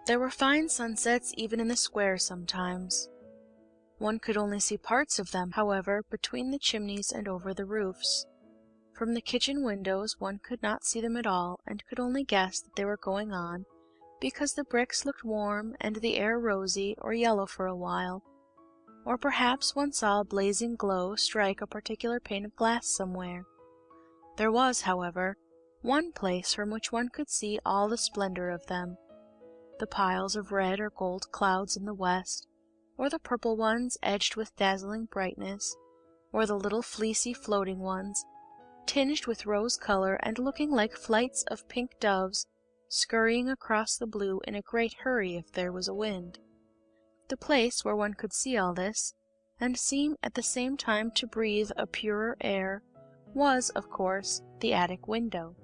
There were fine sunsets even in the square sometimes. One could only see parts of them, however, between the chimneys and over the roofs. From the kitchen windows one could not see them at all, and could only guess that they were going on, because the bricks looked warm and the air rosy or yellow for a while. Or perhaps one saw a blazing glow strike a particular pane of glass somewhere. There was, however, one place from which one could see all the splendor of them. The piles of red or gold clouds in the west, or the purple ones edged with dazzling brightness, or the little fleecy floating ones, tinged with rose color and looking like flights of pink doves scurrying across the blue in a great hurry if there was a wind. The place where one could see all this, and seem at the same time to breathe a purer air, was, of course, the attic window.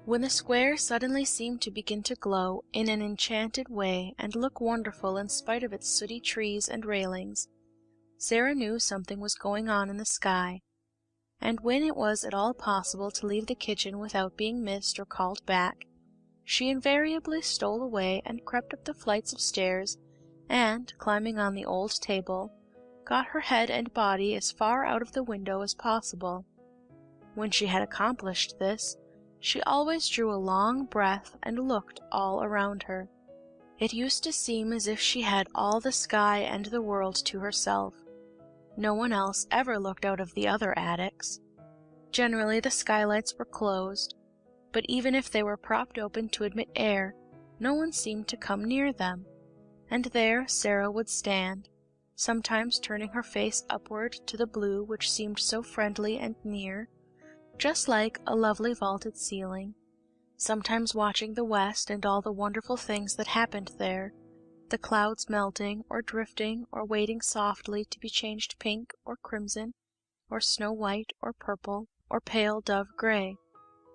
When the square suddenly seemed to begin to glow in an enchanted way and look wonderful in spite of its sooty trees and railings, Sarah knew something was going on in the sky, and when it was at all possible to leave the kitchen without being missed or called back, she invariably stole away and crept up the flights of stairs, and, climbing on the old table, got her head and body as far out of the window as possible. When she had accomplished this, she always drew a long breath and looked all around her. It used to seem as if she had all the sky and the world to herself. No one else ever looked out of the other attics. Generally the skylights were closed, but even if they were propped open to admit air, no one seemed to come near them, and there Sarah would stand, sometimes turning her face upward to the blue which seemed so friendly and near, just like a lovely vaulted ceiling, sometimes watching the west and all the wonderful things that happened there, the clouds melting or drifting or waiting softly to be changed pink or crimson or snow white or purple or pale dove gray.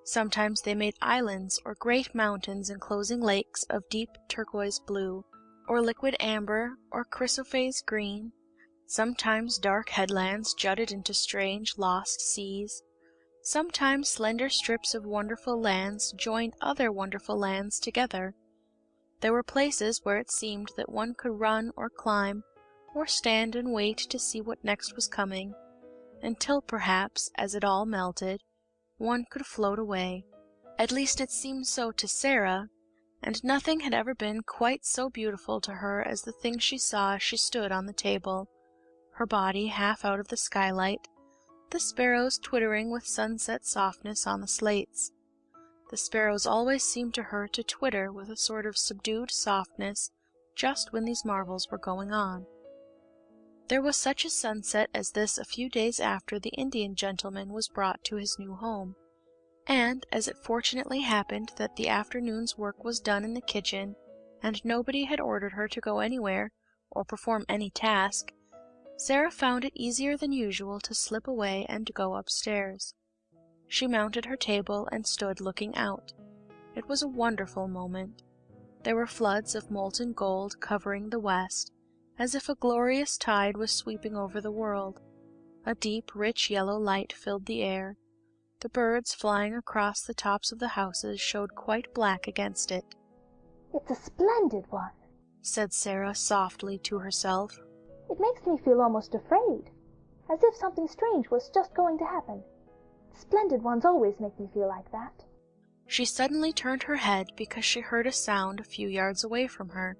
Sometimes they made islands or great mountains enclosing lakes of deep turquoise blue, or liquid amber or chrysoprase green. Sometimes dark headlands jutted into strange lost seas. Sometimes slender strips of wonderful lands joined other wonderful lands together. There were places where it seemed that one could run or climb, or stand and wait to see what next was coming, until perhaps, as it all melted, one could float away. At least it seemed so to Sarah, and nothing had ever been quite so beautiful to her as the thing she saw as she stood on the table, her body half out of the skylight, the sparrows twittering with sunset softness on the slates. The sparrows always seemed to her to twitter with a sort of subdued softness just when these marvels were going on. There was such a sunset as this a few days after the Indian gentleman was brought to his new home, and as it fortunately happened that the afternoon's work was done in the kitchen, and nobody had ordered her to go anywhere or perform any task, Sarah found it easier than usual to slip away and go upstairs. She mounted her table and stood looking out. It was a wonderful moment. There were floods of molten gold covering the west, as if a glorious tide was sweeping over the world. A deep, rich yellow light filled the air. The birds flying across the tops of the houses showed quite black against it. "It's a splendid one," said Sarah softly to herself. "It makes me feel almost afraid, as if something strange was just going to happen. Splendid ones always make me feel like that." She suddenly turned her head because she heard a sound a few yards away from her.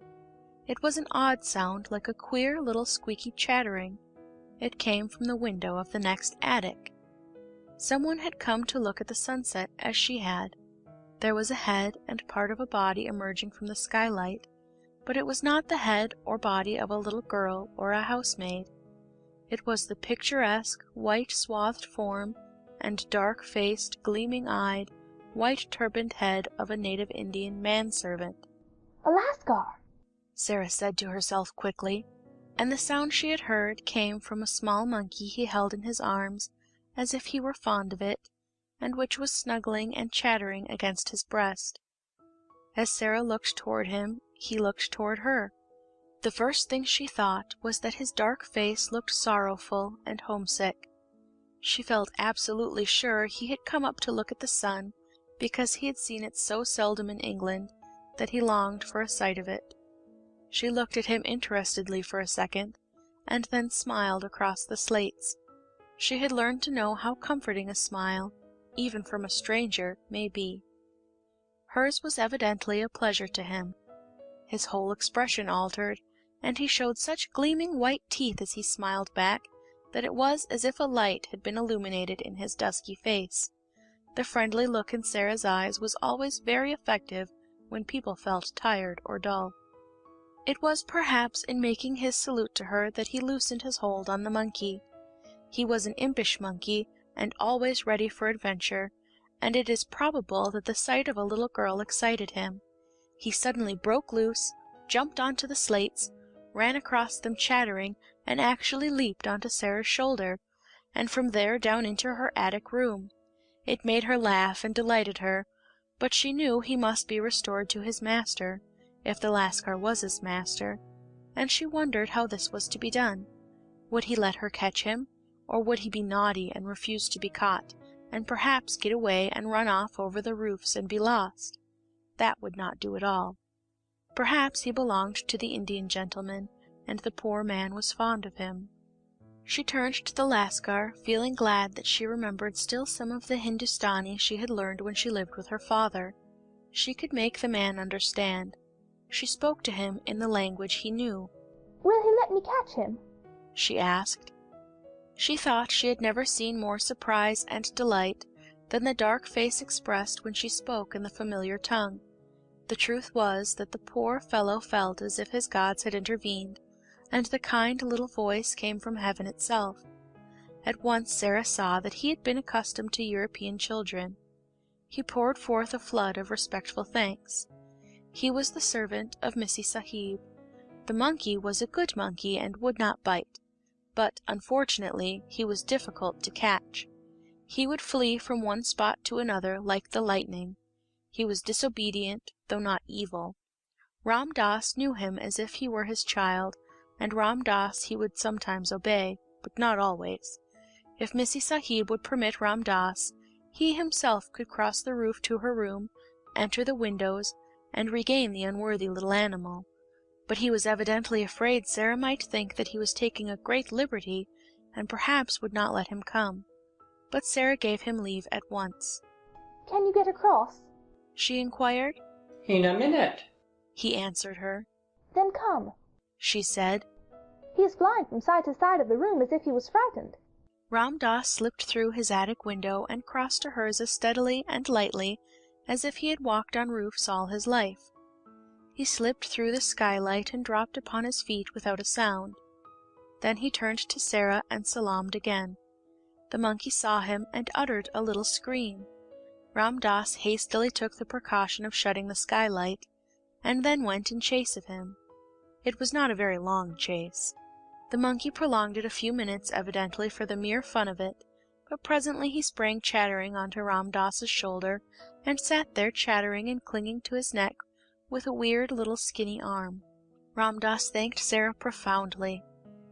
It was an odd sound, like a queer little squeaky chattering. It came from the window of the next attic. Someone had come to look at the sunset as she had. There was a head and part of a body emerging from the skylight, but it was not the head or body of a little girl or a housemaid. It was the picturesque, white-swathed form and dark-faced, gleaming-eyed, white-turbaned head of a native Indian manservant. "A Lascar!" Sarah said to herself quickly, and the sound she had heard came from a small monkey he held in his arms as if he were fond of it, and which was snuggling and chattering against his breast. As Sarah looked toward him, he looked toward her. The first thing she thought was that his dark face looked sorrowful and homesick. She felt absolutely sure he had come up to look at the sun because he had seen it so seldom in England, that he longed for a sight of it. She looked at him interestedly for a second, and then smiled across the slates. She had learned to know how comforting a smile, even from a stranger, may be. Hers was evidently a pleasure to him. His whole expression altered, and he showed such gleaming white teeth as he smiled back, that it was as if a light had been illuminated in his dusky face. The friendly look in Sarah's eyes was always very effective when people felt tired or dull. It was perhaps in making his salute to her that he loosened his hold on the monkey. He was an impish monkey, and always ready for adventure, and it is probable that the sight of a little girl excited him. He suddenly broke loose, jumped onto the slates, ran across them chattering, and actually leaped onto Sarah's shoulder, and from there down into her attic room. It made her laugh and delighted her, but she knew he must be restored to his master, if the Lascar was his master, and she wondered how this was to be done. Would he let her catch him, or would he be naughty and refuse to be caught, and perhaps get away and run off over the roofs and be lost? That would not do at all. Perhaps he belonged to the Indian gentleman, and the poor man was fond of him. She turned to the Lascar, feeling glad that she remembered still some of the Hindustani she had learned when she lived with her father. She could make the man understand. She spoke to him in the language he knew. "Will he let me catch him?" she asked. She thought she had never seen more surprise and delight than the dark face expressed when she spoke in the familiar tongue. The truth was that the poor fellow felt as if his gods had intervened, and the kind little voice came from heaven itself. At once Sarah saw that he had been accustomed to European children. He poured forth a flood of respectful thanks. He was the servant of Missy Sahib. The monkey was a good monkey and would not bite, but unfortunately he was difficult to catch. He would flee from one spot to another like the lightning. He was disobedient, though not evil. Ram Dass knew him as if he were his child, and Ram Dass he would sometimes obey, but not always. If Missy Sahib would permit Ram Dass, he himself could cross the roof to her room, enter the windows, and regain the unworthy little animal. But he was evidently afraid Sarah might think that he was taking a great liberty, and perhaps would not let him come. But Sarah gave him leave at once. "Can you get across?" she inquired. "In a minute," he answered her. "Then come," she said. "He is flying from side to side of the room as if he was frightened." Ram Dass slipped through his attic window and crossed to hers as steadily and lightly as if he had walked on roofs all his life. He slipped through the skylight and dropped upon his feet without a sound. Then he turned to Sarah and salaamed again. The monkey saw him and uttered a little scream. Ram Dass hastily took the precaution of shutting the skylight, and then went in chase of him. It was not a very long chase. The monkey prolonged it a few minutes evidently for the mere fun of it, but presently he sprang chattering onto Ram Dass's shoulder, and sat there chattering and clinging to his neck with a weird little skinny arm. Ram Dass thanked Sarah profoundly.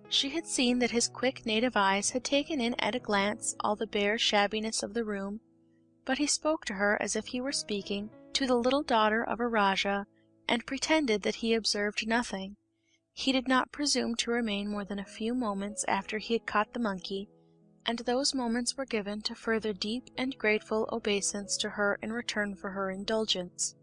She had seen that his quick native eyes had taken in at a glance all the bare shabbiness of the room, but he spoke to her as if he were speaking to the little daughter of a Rajah, and pretended that he observed nothing. He did not presume to remain more than a few moments after he had caught the monkey, and those moments were given to further deep and grateful obeisance to her in return for her indulgence.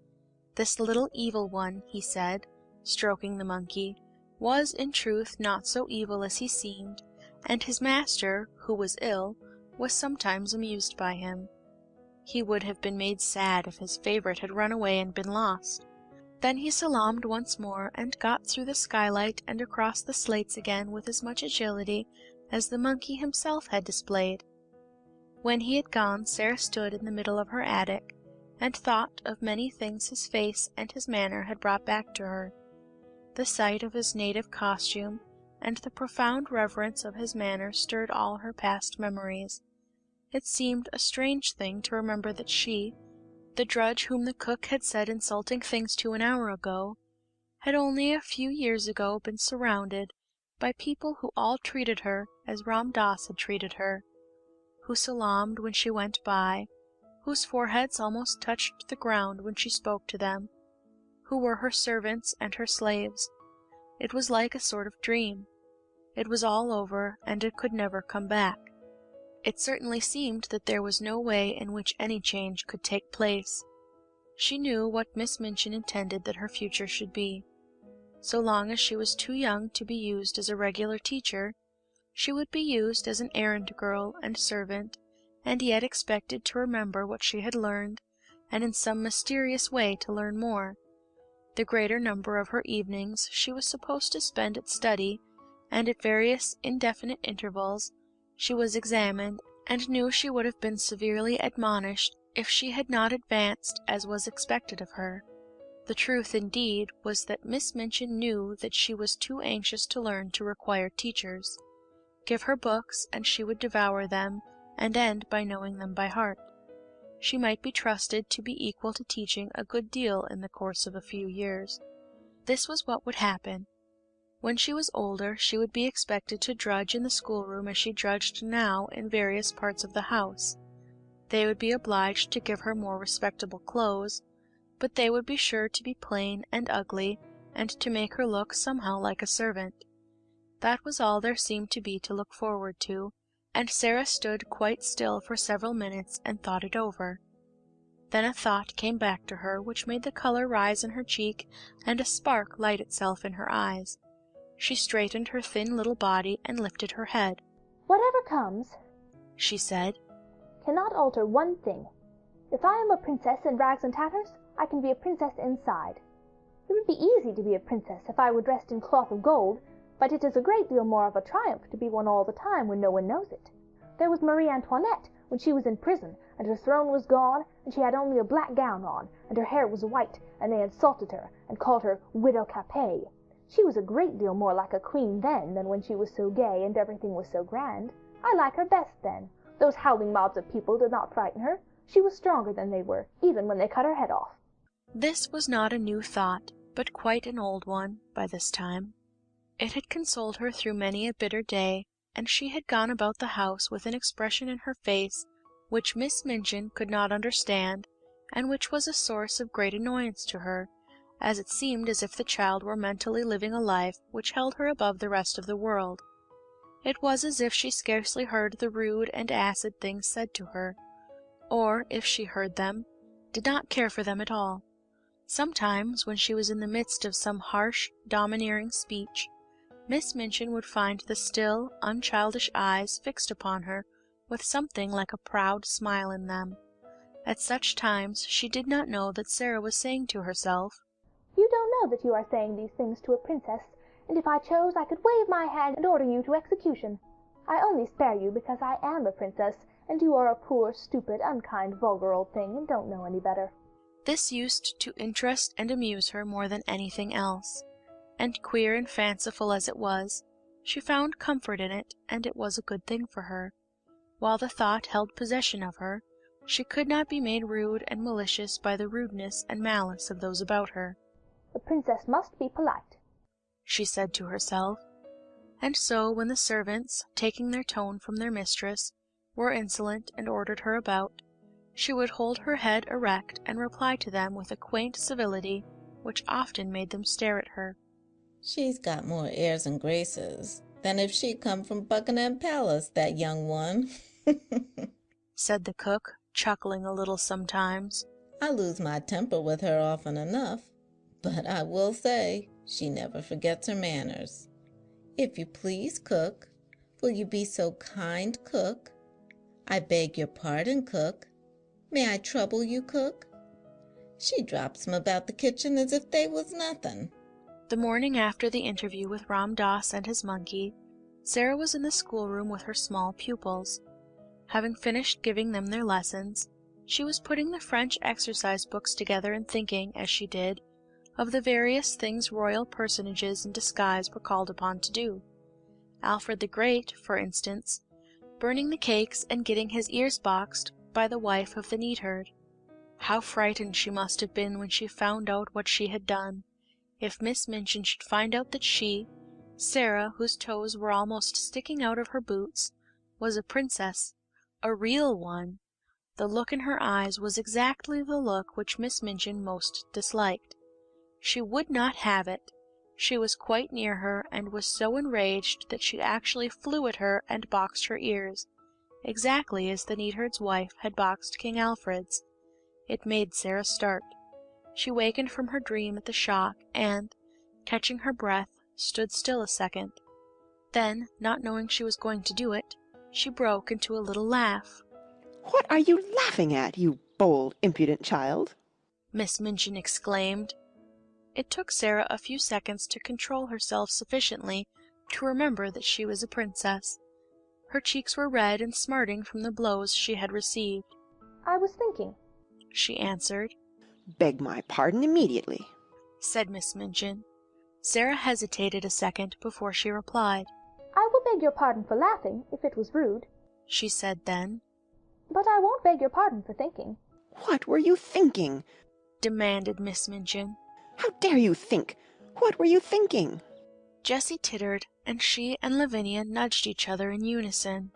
This little evil one, he said, stroking the monkey, was in truth not so evil as he seemed, and his master, who was ill, was sometimes amused by him. He would have been made sad if his favorite had run away and been lost. Then he salaamed once more, and got through the skylight and across the slates again with as much agility as the monkey himself had displayed. When he had gone, Sarah stood in the middle of her attic, and thought of many things his face and his manner had brought back to her. The sight of his native costume and the profound reverence of his manner stirred all her past memories. It seemed a strange thing to remember that she, the drudge whom the cook had said insulting things to an hour ago, had only a few years ago been surrounded by people who all treated her as Ram Dass had treated her, who salaamed when she went by, whose foreheads almost touched the ground when she spoke to them, who were her servants and her slaves. It was like a sort of dream. It was all over, and it could never come back. It certainly seemed that there was no way in which any change could take place. She knew what Miss Minchin intended that her future should be. So long as she was too young to be used as a regular teacher, she would be used as an errand girl and servant, and yet expected to remember what she had learned, and in some mysterious way to learn more. The greater number of her evenings she was supposed to spend at study, and at various indefinite intervals she was examined, and knew she would have been severely admonished if she had not advanced as was expected of her. The truth, indeed, was that Miss Minchin knew that she was too anxious to learn to require teachers. Give her books, and she would devour them, and end by knowing them by heart. She might be trusted to be equal to teaching a good deal in the course of a few years. This was what would happen. When she was older, she would be expected to drudge in the schoolroom as she drudged now in various parts of the house. They would be obliged to give her more respectable clothes, but they would be sure to be plain and ugly, and to make her look somehow like a servant. That was all there seemed to be to look forward to, and Sarah stood quite still for several minutes and thought it over. Then a thought came back to her which made the color rise in her cheek and a spark light itself in her eyes. She straightened her thin little body and lifted her head. "Whatever comes," she said, "cannot alter one thing. If I am a princess in rags and tatters, I can be a princess inside. It would be easy to be a princess if I were dressed in cloth of gold, but it is a great deal more of a triumph to be one all the time when no one knows it. There was Marie Antoinette when she was in prison, and her throne was gone, and she had only a black gown on, and her hair was white, and they insulted her, and called her Widow Capet. She was a great deal more like a queen then than when she was so gay and everything was so grand. I like her best then. Those howling mobs of people did not frighten her. She was stronger than they were, even when they cut her head off." This was not a new thought, but quite an old one, by this time. It had consoled her through many a bitter day, and she had gone about the house with an expression in her face which Miss Minchin could not understand, and which was a source of great annoyance to her, as it seemed as if the child were mentally living a life which held her above the rest of the world. It was as if she scarcely heard the rude and acid things said to her, or, if she heard them, did not care for them at all. Sometimes, when she was in the midst of some harsh, domineering speech, Miss Minchin would find the still, unchildish eyes fixed upon her with something like a proud smile in them. At such times she did not know that Sarah was saying to herself, "You don't know that you are saying these things to a princess, and if I chose I could wave my hand and order you to execution. I only spare you because I am a princess, and you are a poor, stupid, unkind, vulgar old thing, and don't know any better." This used to interest and amuse her more than anything else, and queer and fanciful as it was, she found comfort in it, and it was a good thing for her. While the thought held possession of her, she could not be made rude and malicious by the rudeness and malice of those about her. "A princess must be polite," she said to herself. And so, when the servants, taking their tone from their mistress, were insolent and ordered her about, she would hold her head erect and reply to them with a quaint civility which often made them stare at her. "She's got more airs and graces than if she'd come from Buckingham Palace, that young one," said the cook, chuckling a little sometimes. "I lose my temper with her often enough, but I will say she never forgets her manners. If you please, cook, will you be so kind, cook? I beg your pardon, cook. May I trouble you, cook?" She drops 'em about the kitchen as if they was nothing. The morning after the interview with Ram Dass and his monkey, Sarah was in the schoolroom with her small pupils. Having finished giving them their lessons, she was putting the French exercise books together and thinking, as she did, of the various things royal personages in disguise were called upon to do. Alfred the Great, for instance, burning the cakes and getting his ears boxed by the wife of the neatherd. How frightened she must have been when she found out what she had done. If Miss Minchin should find out that she, Sarah, whose toes were almost sticking out of her boots, was a princess, a real one, the look in her eyes was exactly the look which Miss Minchin most disliked. She would not have it. She was quite near her, and was so enraged that she actually flew at her and boxed her ears, exactly as the neatherd's wife had boxed King Alfred's. It made Sarah start. She wakened from her dream at the shock, and, catching her breath, stood still a second. Then, not knowing she was going to do it, she broke into a little laugh. "What are you laughing at, you bold, impudent child?" Miss Minchin exclaimed. It took Sarah a few seconds to control herself sufficiently to remember that she was a princess. Her cheeks were red and smarting from the blows she had received. "I was thinking," she answered. "Beg my pardon immediately," said Miss Minchin. Sarah hesitated a second before she replied. "I will beg your pardon for laughing, if it was rude," she said then. "but I won't beg your pardon for thinking." "What were you thinking?" demanded Miss Minchin. "How dare you think? What were you thinking?" Jessie tittered, and she and Lavinia nudged each other in unison.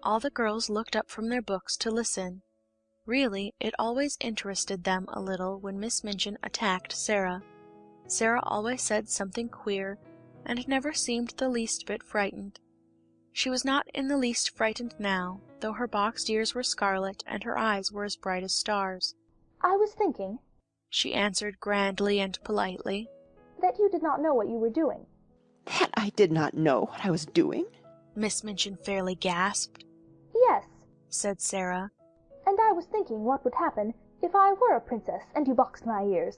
All the girls looked up from their books to listen. Really, it always interested them a little when Miss Minchin attacked Sarah. Sarah always said something queer, and never seemed the least bit frightened. She was not in the least frightened now, though her boxed ears were scarlet and her eyes were as bright as stars. "I was thinking," she answered grandly and politely, "that you did not know what you were doing." "That I did not know what I was doing?" Miss Minchin fairly gasped. "Yes, said Sarah. and I was thinking what would happen if I were a princess and you boxed my ears,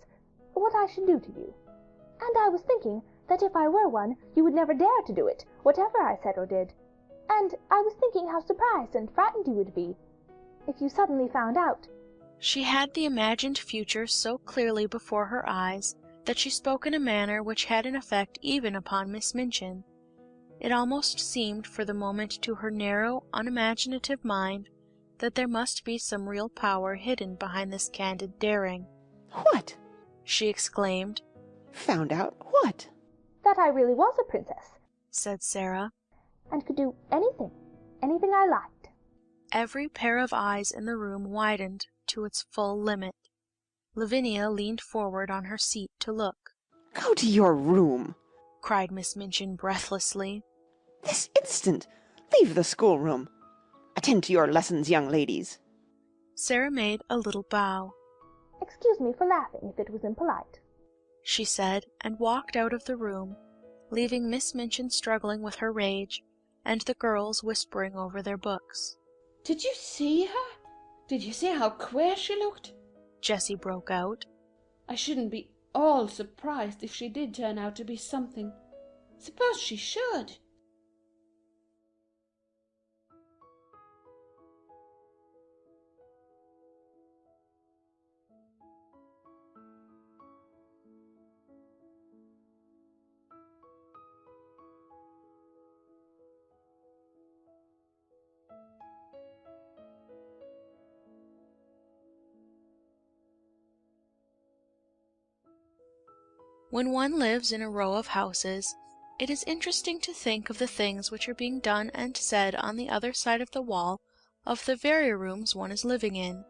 what I should do to you. And I was thinking that if I were one, you would never dare to do it, whatever I said or did. And I was thinking how surprised and frightened you would be if you suddenly found out." She had the imagined future so clearly before her eyes that she spoke in a manner which had an effect even upon Miss Minchin. It almost seemed for the moment to her narrow, unimaginative mind that there must be some real power hidden behind this candid daring. "What?" she exclaimed. "Found out what?" "That I really was a princess," said Sarah. "and could do anything I liked." Every pair of eyes in the room widened to its full limit. Lavinia leaned forward on her seat to look. "Go to your room!" cried Miss Minchin breathlessly. "This instant! Leave the schoolroom! Attend to your lessons, young ladies!" Sarah made a little bow. "Excuse me for laughing if it was impolite," she said, and walked out of the room, leaving Miss Minchin struggling with her rage, and the girls whispering over their books. "Did you see her? Did you see how queer she looked?" Jessie broke out. "I shouldn't be all surprised if she did turn out to be something. Suppose she should?" When one lives in a row of houses, it is interesting to think of the things which are being done and said on the other side of the wall of the very rooms one is living in.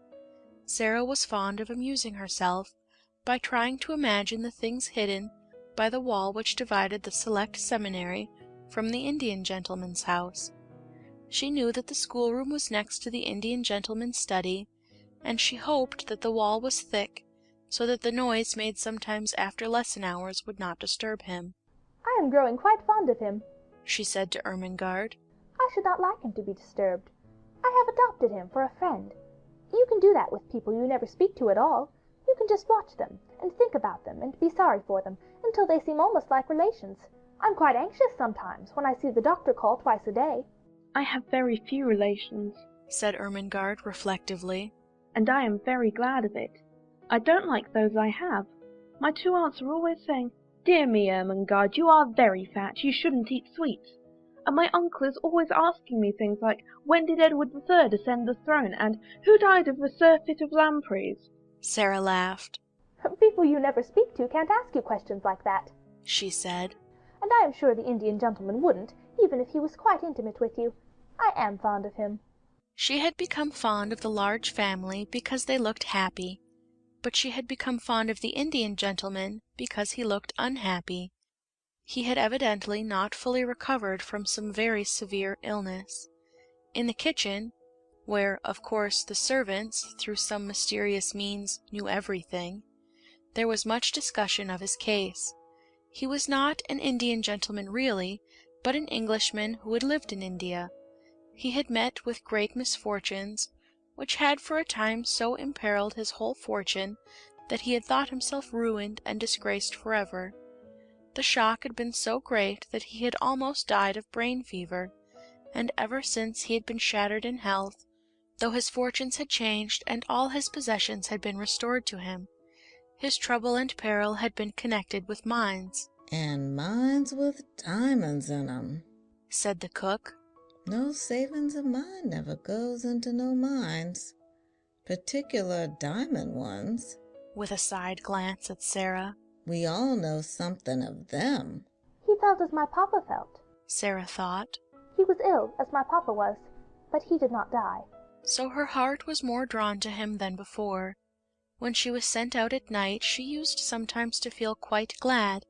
Sarah was fond of amusing herself by trying to imagine the things hidden by the wall which divided the select seminary from the Indian gentleman's house. She knew that the schoolroom was next to the Indian gentleman's study, and she hoped that the wall was thick, so that the noise made sometimes after lesson hours would not disturb him. "I am growing quite fond of him," she said to Ermengarde. "I should not like him to be disturbed. I have adopted him for a friend. You can do that with people you never speak to at all. You can just watch them, and think about them, and be sorry for them, until they seem almost like relations. I'm quite anxious sometimes, when I see the doctor call twice a day." "I have very few relations," said Ermengarde reflectively. "and I am very glad of it. I don't like those I have. My 2 aunts are always saying, 'Dear me, Ermengarde, you are very fat, you shouldn't eat sweets.' And my uncle is always asking me things like, 'When did Edward III ascend the throne?' and 'Who died of the surfeit of lampreys?'" Sarah laughed. "People you never speak to can't ask you questions like that," she said. "and I am sure the Indian gentleman wouldn't, even if he was quite intimate with you. I am fond of him." She had become fond of the large family because they looked happy. but she had become fond of the Indian gentleman because he looked unhappy. He had evidently not fully recovered from some very severe illness. In the kitchen, where, of course, the servants, through some mysterious means, knew everything, there was much discussion of his case. He was not an Indian gentleman really, but an Englishman who had lived in India. He had met with great misfortunes, which had for a time so imperilled his whole fortune that he had thought himself ruined and disgraced forever. The shock had been so great that he had almost died of brain fever, and ever since he had been shattered in health, though his fortunes had changed and all his possessions had been restored to him. His trouble and peril had been connected with mines. "And mines with diamonds in 'em," said the cook. "No savings of mine never goes into no mines, particular diamond ones." With a side glance at Sarah. "We all know something of them." He felt as my papa felt. Sarah thought. He was ill, as my papa was, but he did not die. So her heart was more drawn to him than before. When she was sent out at night she used sometimes to feel quite glad,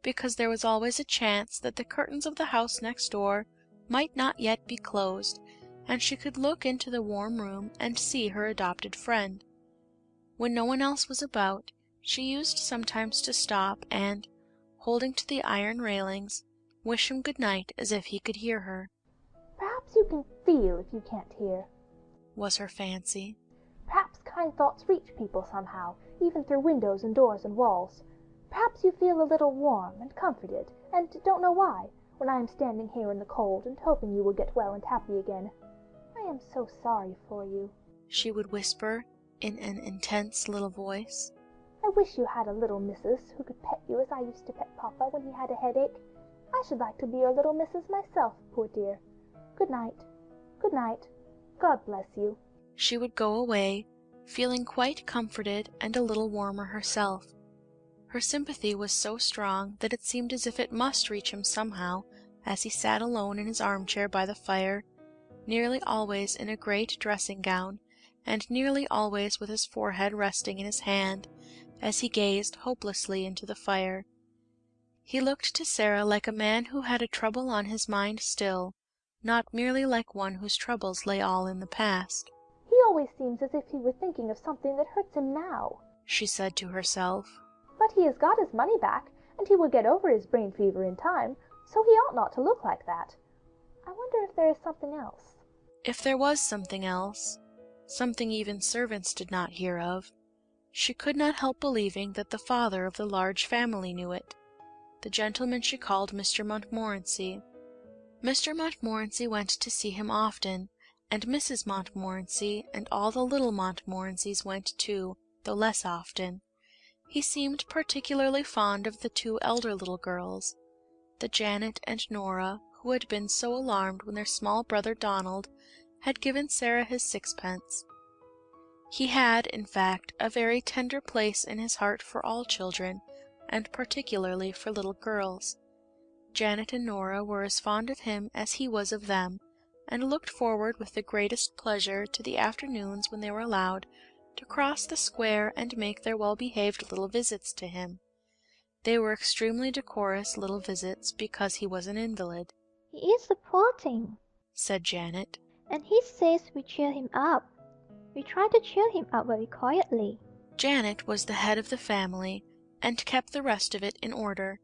because there was always a chance that the curtains of the house next door might not yet be closed, and she could look into the warm room and see her adopted friend. When no one else was about, she used sometimes to stop and, holding to the iron railings, wish him good night as if he could hear her. Perhaps you can feel if you can't hear, was her fancy. Perhaps kind thoughts reach people somehow, even through windows and doors and walls. Perhaps you feel a little warm and comforted, and don't know why, when I am standing here in the cold and hoping you will get well and happy again. I am so sorry for you, she would whisper in an intense little voice. I wish you had a little missus who could pet you as I used to pet Papa when he had a headache. I should like to be your little missus myself, poor dear. Good night. Good night. God bless you. She would go away, feeling quite comforted and a little warmer herself. Her sympathy was so strong that it seemed as if it must reach him somehow, as he sat alone in his armchair by the fire, nearly always in a great dressing gown, and nearly always with his forehead resting in his hand, as he gazed hopelessly into the fire. He looked to Sarah like a man who had a trouble on his mind still, not merely like one whose troubles lay all in the past. He always seems as if he were thinking of something that hurts him now, she said to herself. But he has got his money back, and he will get over his brain fever in time, so he ought not to look like that. I wonder if there is something else. If there was something else, something even servants did not hear of, she could not help believing that the father of the large family knew it, the gentleman she called Mr. Montmorency. Mr. Montmorency went to see him often, and Mrs. Montmorency and all the little Montmorencys went too, though less often. He seemed particularly fond of the two elder little girls, the Janet and Nora, who had been so alarmed when their small brother Donald had given Sarah his sixpence. He had, in fact, a very tender place in his heart for all children, and particularly for little girls. Janet and Nora were as fond of him as he was of them, and looked forward with the greatest pleasure to the afternoons when they were allowed to cross the square and make their well-behaved little visits to him. They were extremely decorous little visits because he was an invalid. "He is a poor thing," said Janet, "and he says we cheer him up. We try to cheer him up very quietly." Janet was the head of the family, and kept the rest of it in order.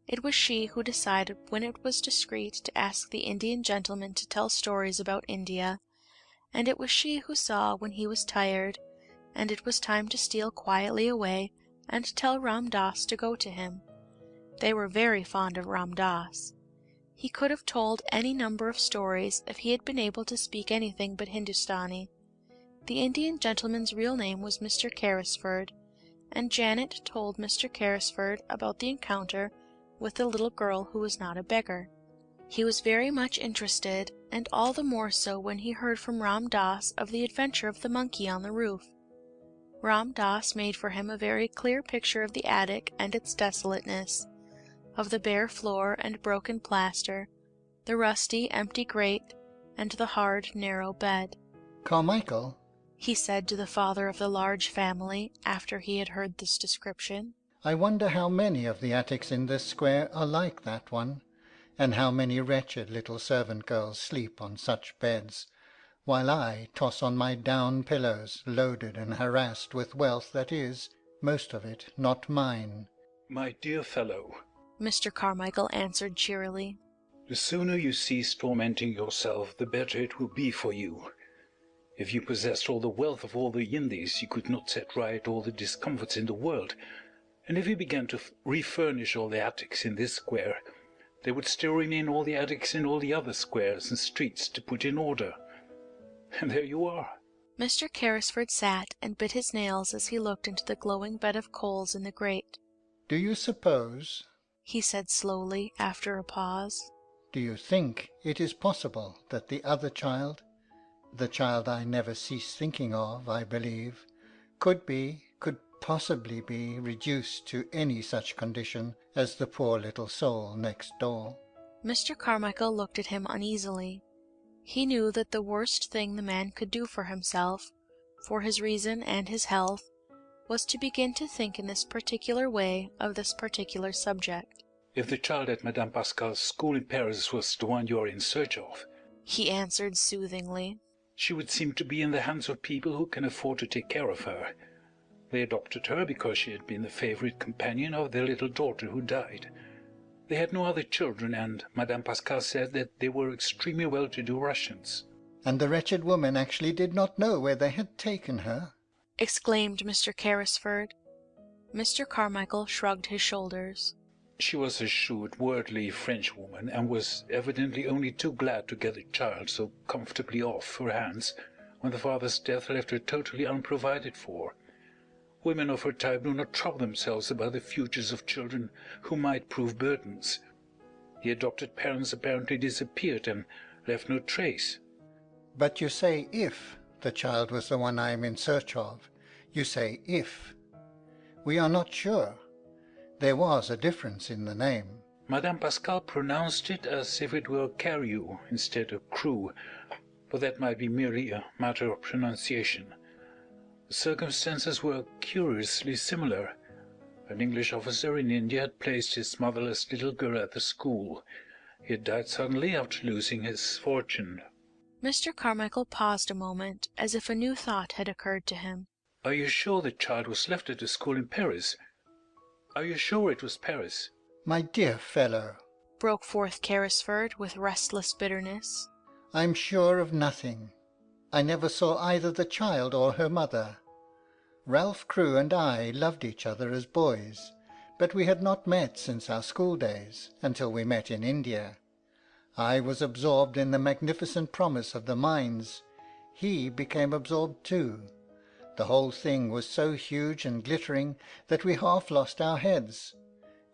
It was she who decided when it was discreet to ask the Indian gentleman to tell stories about India, and it was she who saw when he was tired, and it was time to steal quietly away and tell Ram Dass to go to him. They were very fond of Ram Dass. He could have told any number of stories if he had been able to speak anything but Hindustani. The Indian gentleman's real name was Mr. Carrisford, and Janet told Mr. Carrisford about the encounter with the little girl who was not a beggar. He was very much interested, and all the more so when he heard from Ram Dass of the adventure of the monkey on the roof. Ram Dass made for him a very clear picture of the attic and its desolateness, of the bare floor and broken plaster, the rusty, empty grate, and the hard, narrow bed. "Carmichael," he said to the father of the large family, after he had heard this description. "I wonder how many of the attics in this square are like that one, and how many wretched little servant girls sleep on such beds, while I toss on my down pillows, loaded and harassed with wealth that is, most of it, not mine." "My dear fellow," Mr. Carmichael answered cheerily, "the sooner you cease tormenting yourself, the better it will be for you. If you possessed all the wealth of all the Indies, you could not set right all the discomforts in the world, and if you began to refurnish all the attics in this square, there would still remain all the attics in all the other squares and streets to put in order. And there you are." Mr. Carrisford sat and bit his nails as he looked into the glowing bed of coals in the grate. "Do you suppose," he said slowly, after a pause, "do you think it is possible that the other child, the child I never cease thinking of, I believe, could possibly be reduced to any such condition as the poor little soul next door?" Mr. Carmichael looked at him uneasily. He knew that the worst thing the man could do for himself, for his reason and his health, was to begin to think in this particular way of this particular subject. "If the child at Madame Pascal's school in Paris was the one you are in search of," he answered soothingly, "she would seem to be in the hands of people who can afford to take care of her. They adopted her because she had been the favorite companion of their little daughter who died. They had no other children, and Madame Pascal said that they were extremely well-to-do Russians." "And the wretched woman actually did not know where they had taken her?" exclaimed Mr. Carrisford. Mr. Carmichael shrugged his shoulders. "She was a shrewd, worldly Frenchwoman, and was evidently only too glad to get the child so comfortably off her hands when the father's death left her totally unprovided for. Women of her type do not trouble themselves about the futures of children who might prove burdens. The adopted parents apparently disappeared and left no trace." "But you say if the child was the one I am in search of. You say if. We are not sure. There was a difference in the name." Madame Pascal pronounced it as if it were Carew instead of Crewe, but that might be merely a matter of pronunciation. The circumstances were curiously similar. An English officer in India had placed his motherless little girl at the school. He had died suddenly after losing his fortune. Mr. Carmichael paused a moment, as if a new thought had occurred to him. "Are you sure the child was left at the school in Paris? Are you sure it was Paris?" "My dear fellow," broke forth Carrisford, with restless bitterness, "I'm sure of nothing. I never saw either the child or her mother. Ralph Crewe and I loved each other as boys, but we had not met since our school days, until we met in India. I was absorbed in the magnificent promise of the mines. He became absorbed too. The whole thing was so huge and glittering that we half lost our heads.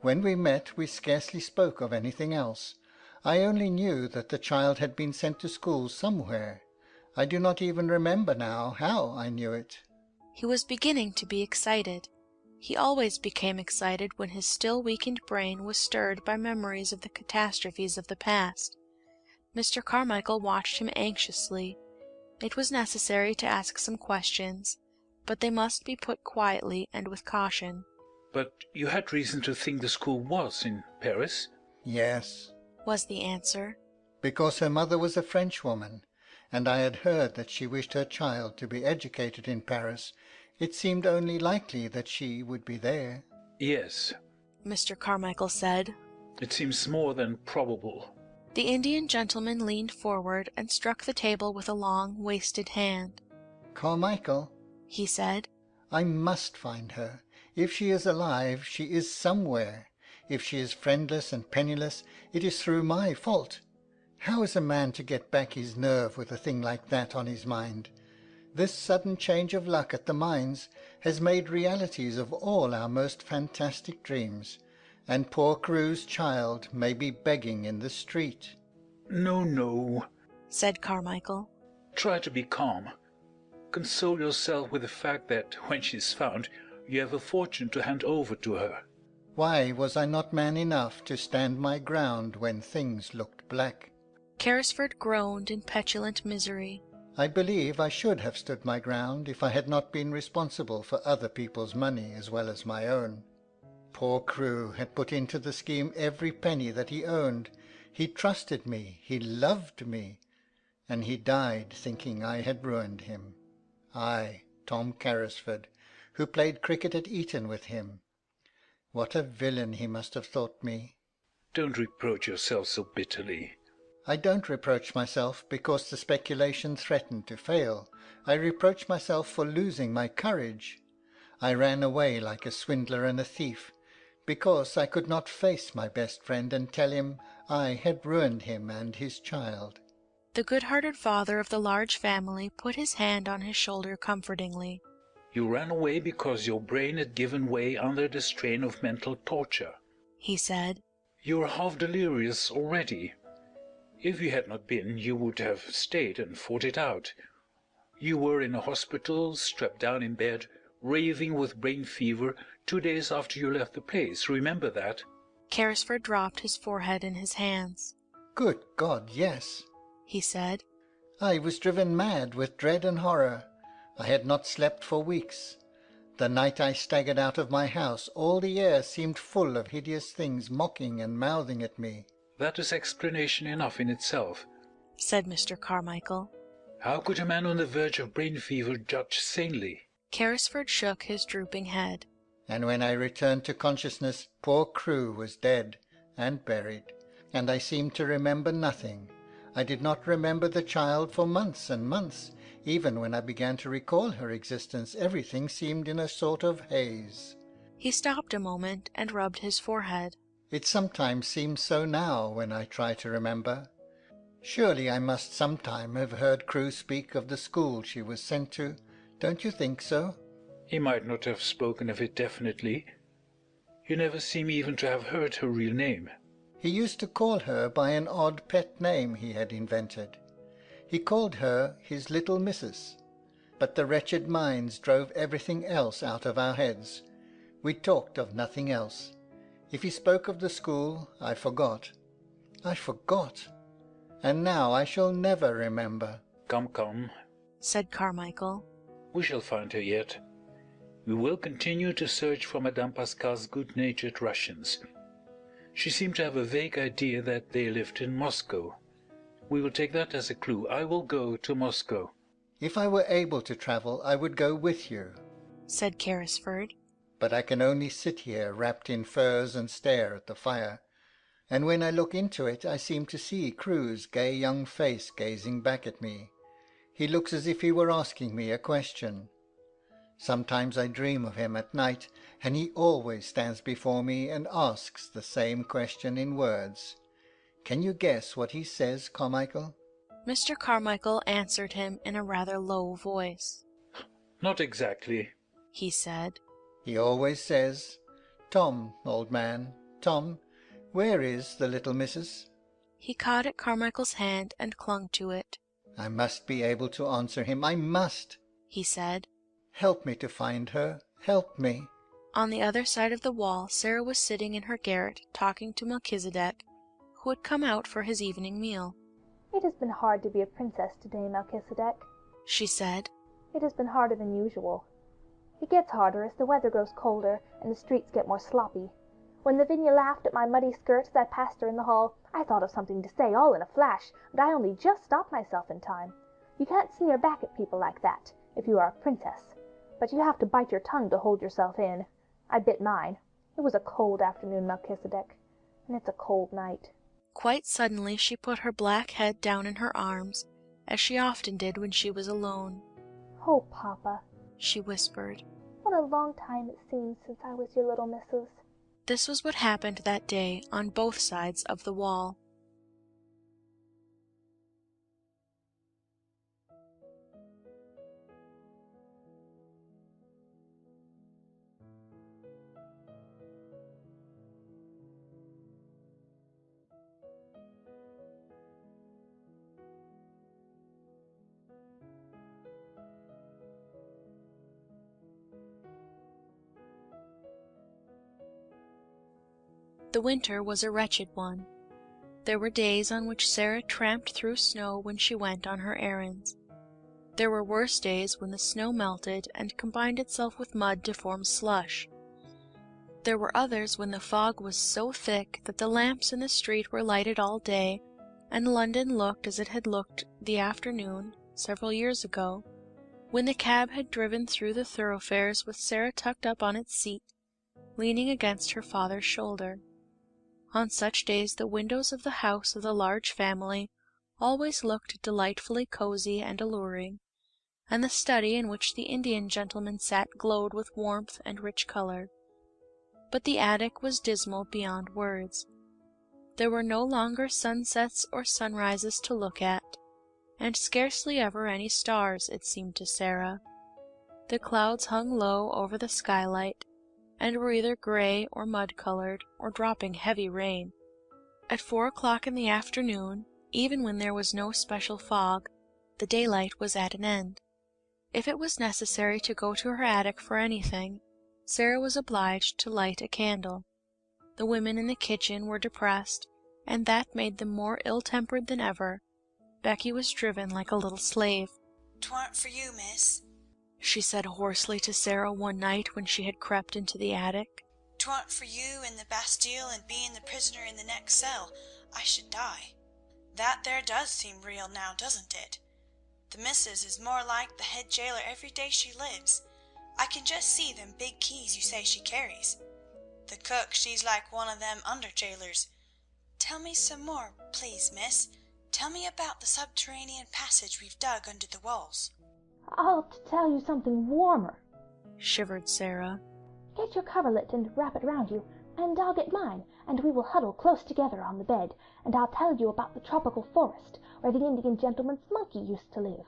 When we met we scarcely spoke of anything else. I only knew that the child had been sent to school somewhere. I do not even remember now how I knew it." He was beginning to be excited. He always became excited when his still weakened brain was stirred by memories of the catastrophes of the past. Mr. Carmichael watched him anxiously. It was necessary to ask some questions, but they must be put quietly and with caution. "But you had reason to think the school was in Paris?" "Yes," was the answer. "because her mother was a Frenchwoman, and I had heard that she wished her child to be educated in Paris. It seemed only likely that she would be there." "Yes," Mr. Carmichael said. "it seems more than probable." The Indian gentleman leaned forward and struck the table with a long, wasted hand. "Carmichael," he said, "I must find her. If she is alive, she is somewhere. If she is friendless and penniless, it is through my fault. How is a man to get back his nerve with a thing like that on his mind? This sudden change of luck at the mines has made realities of all our most fantastic dreams, and poor Carew's child may be begging in the street." "No, no," said Carmichael. "try to be calm. Console yourself with the fact that when she is found you have a fortune to hand over to her." Why was I not man enough to stand my ground when things looked black? Carrisford groaned in petulant misery. I believe I should have stood my ground if I had not been responsible for other people's money as well as my own. Poor Crewe had put into the scheme every penny that he owned. He trusted me, he loved me, and he died thinking I had ruined him. I, Tom Carrisford, who played cricket at Eton with him. What a villain he must have thought me. Don't reproach yourself so bitterly. I don't reproach myself because the speculation threatened to fail. I reproach myself for losing my courage. I ran away like a swindler and a thief, because I could not face my best friend and tell him I had ruined him and his child. The good-hearted father of the large family put his hand on his shoulder comfortingly. You ran away because your brain had given way under the strain of mental torture, he said. You are half delirious already. If you had not been, you would have stayed and fought it out. You were in a hospital, strapped down in bed, raving with brain fever 2 days after you left the place. Remember that? Carrisford dropped his forehead in his hands. Good God, yes, he said. I was driven mad with dread and horror. I had not slept for weeks. The night I staggered out of my house, all the air seemed full of hideous things mocking and mouthing at me. That is explanation enough in itself, said Mr. Carmichael. How could a man on the verge of brain fever judge sanely? Carrisford shook his drooping head. And when I returned to consciousness, poor Crewe was dead and buried, and I seemed to remember nothing. I did not remember the child for months and months. Even when I began to recall her existence, everything seemed in a sort of haze. He stopped a moment and rubbed his forehead. It sometimes seems so now when I try to remember. Surely I must sometime have heard Crewe speak of the school she was sent to. Don't you think so? He might not have spoken of it definitely. You never seem even to have heard her real name. He used to call her by an odd pet name he had invented. He called her his little missus. But the wretched mines drove everything else out of our heads. We talked of nothing else. If he spoke of the school, I forgot. I forgot. And now I shall never remember. Come, come, said Carmichael. We shall find her yet. We will continue to search for Madame Pascal's good-natured Russians. She seemed to have a vague idea that they lived in Moscow. We will take that as a clue. I will go to Moscow. If I were able to travel, I would go with you, said Carrisford. But I can only sit here wrapped in furs and stare at the fire. And when I look into it, I seem to see Crewe's gay young face gazing back at me. He looks as if he were asking me a question. Sometimes I dream of him at night, and he always stands before me and asks the same question in words. Can you guess what he says, Carmichael? Mr. Carmichael answered him in a rather low voice. Not exactly, he said. He always says, Tom, old man, Tom, where is the little missus? He caught at Carmichael's hand and clung to it. I must be able to answer him. I must, he said. Help me to find her. Help me. On the other side of the wall, Sarah was sitting in her garret, talking to Melchizedek, who had come out for his evening meal. It has been hard to be a princess today, Melchizedek, she said. It has been harder than usual. It gets harder as the weather grows colder and the streets get more sloppy. When Lavinia laughed at my muddy skirts as I passed her in the hall, I thought of something to say all in a flash, but I only just stopped myself in time. You can't sneer back at people like that, if you are a princess, but you have to bite your tongue to hold yourself in. I bit mine. It was a cold afternoon, Melchizedek, and it's a cold night. Quite suddenly she put her black head down in her arms, as she often did when she was alone. Oh, Papa, she whispered. What a long time it seems since I was your little missus. This was what happened that day on both sides of the wall. The winter was a wretched one. There were days on which Sarah tramped through snow when she went on her errands. There were worse days when the snow melted and combined itself with mud to form slush. There were others when the fog was so thick that the lamps in the street were lighted all day, and London looked as it had looked the afternoon, several years ago, when the cab had driven through the thoroughfares with Sarah tucked up on its seat, leaning against her father's shoulder. On such days the windows of the house of the large family always looked delightfully cozy and alluring, and the study in which the Indian gentleman sat glowed with warmth and rich color. But the attic was dismal beyond words. There were no longer sunsets or sunrises to look at, and scarcely ever any stars, it seemed to Sarah. The clouds hung low over the skylight, and were either gray or mud-colored, or dropping heavy rain. At 4 o'clock in the afternoon, even when there was no special fog, the daylight was at an end. If it was necessary to go to her attic for anything, Sarah was obliged to light a candle. The women in the kitchen were depressed, and that made them more ill-tempered than ever. Becky was driven like a little slave. "'Twarn't for you, miss," she said hoarsely to Sarah one night when she had crept into the attic. "'Twarn't for you and the Bastille and being the prisoner in the next cell, I should die. That there does seem real now, doesn't it? The missus is more like the head jailer every day she lives. I can just see them big keys you say she carries. The cook, she's like one of them under jailers. Tell me some more, please, miss. Tell me about the subterranean passage we've dug under the walls." "I'll tell you something warmer," shivered Sarah. "Get your coverlet and wrap it round you, and I'll get mine, and we will huddle close together on the bed, and I'll tell you about the tropical forest where the Indian gentleman's monkey used to live.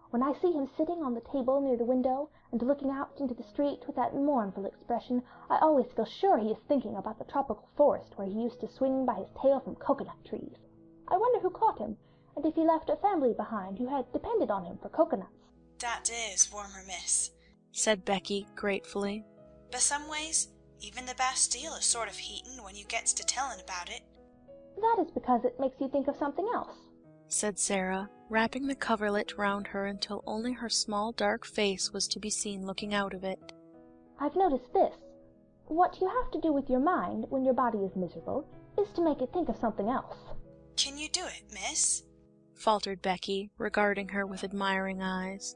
When I see him sitting on the table near the window and looking out into the street with that mournful expression, I always feel sure he is thinking about the tropical forest where he used to swing by his tail from coconut trees. I wonder who caught him, and if he left a family behind who had depended on him for coconuts." "That is warmer, miss," said Becky gratefully. "But some ways, even the Bastille is sort of heatin' when you gets to tellin' about it." "That is because it makes you think of something else," said Sarah, wrapping the coverlet round her until only her small dark face was to be seen looking out of it. "I've noticed this. What you have to do with your mind when your body is miserable is to make it think of something else." "Can you do it, miss?" faltered Becky, regarding her with admiring eyes.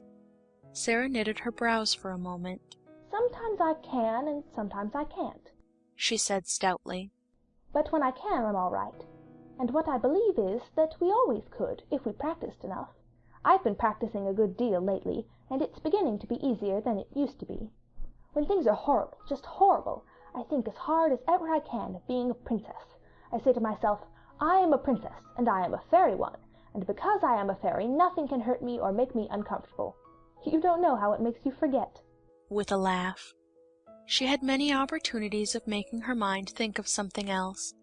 Sarah knitted her brows for a moment. "Sometimes I can and sometimes I can't," she said stoutly. "But when I can I'm all right. And what I believe is that we always could, if we practiced enough. I've been practicing a good deal lately, and it's beginning to be easier than it used to be. When things are horrible, just horrible, I think as hard as ever I can of being a princess. I say to myself, I am a princess, and I am a fairy one, and because I am a fairy nothing can hurt me or make me uncomfortable. You don't know how it makes you forget." With a laugh. She had many opportunities of making her mind think of something else,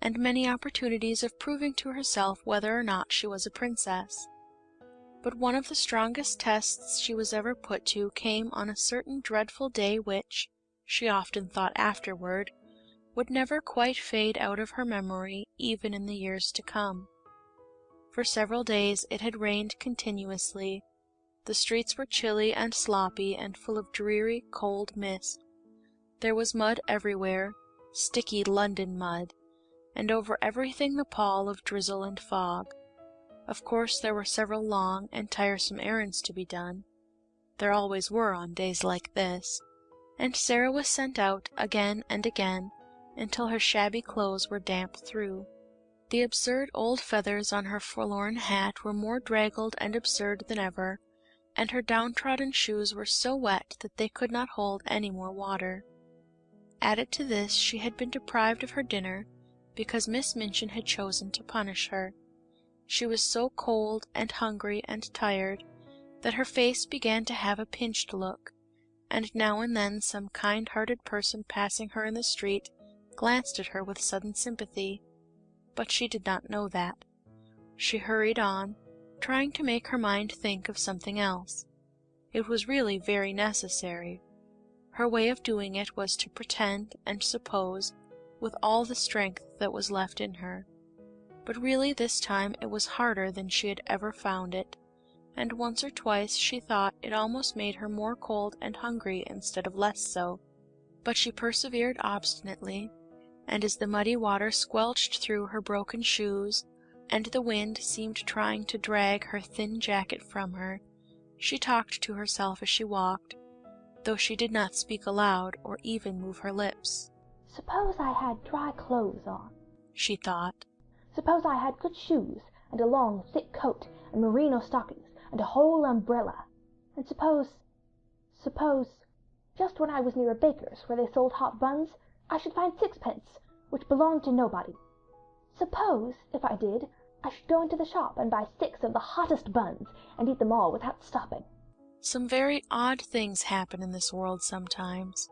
and many opportunities of proving to herself whether or not she was a princess. But one of the strongest tests she was ever put to came on a certain dreadful day which, she often thought afterward, would never quite fade out of her memory even in the years to come. For several days it had rained continuously. The streets were chilly and sloppy and full of dreary, cold mist. There was mud everywhere, sticky London mud, and over everything the pall of drizzle and fog. Of course there were several long and tiresome errands to be done. There always were on days like this, and Sarah was sent out again and again, until her shabby clothes were damp through. The absurd old feathers on her forlorn hat were more draggled and absurd than ever, and her downtrodden shoes were so wet that they could not hold any more water. Added to this, she had been deprived of her dinner, because Miss Minchin had chosen to punish her. She was so cold and hungry and tired that her face began to have a pinched look, and now and then some kind-hearted person passing her in the street glanced at her with sudden sympathy, but she did not know that. She hurried on, trying to make her mind think of something else. It was really very necessary. Her way of doing it was to pretend and suppose with all the strength that was left in her. But really this time it was harder than she had ever found it, and once or twice she thought it almost made her more cold and hungry instead of less so. But she persevered obstinately, and as the muddy water squelched through her broken shoes, and the wind seemed trying to drag her thin jacket from her, she talked to herself as she walked, though she did not speak aloud or even move her lips. Suppose I had dry clothes on, she thought. Suppose I had good shoes, and a long, thick coat, and merino stockings, and a whole umbrella. And suppose, just when I was near a baker's where they sold hot buns, I should find sixpence, which belonged to nobody. Suppose, if I did, I should go into the shop and buy 6 of the hottest buns, and eat them all without stopping. Some very odd things happen in this world sometimes.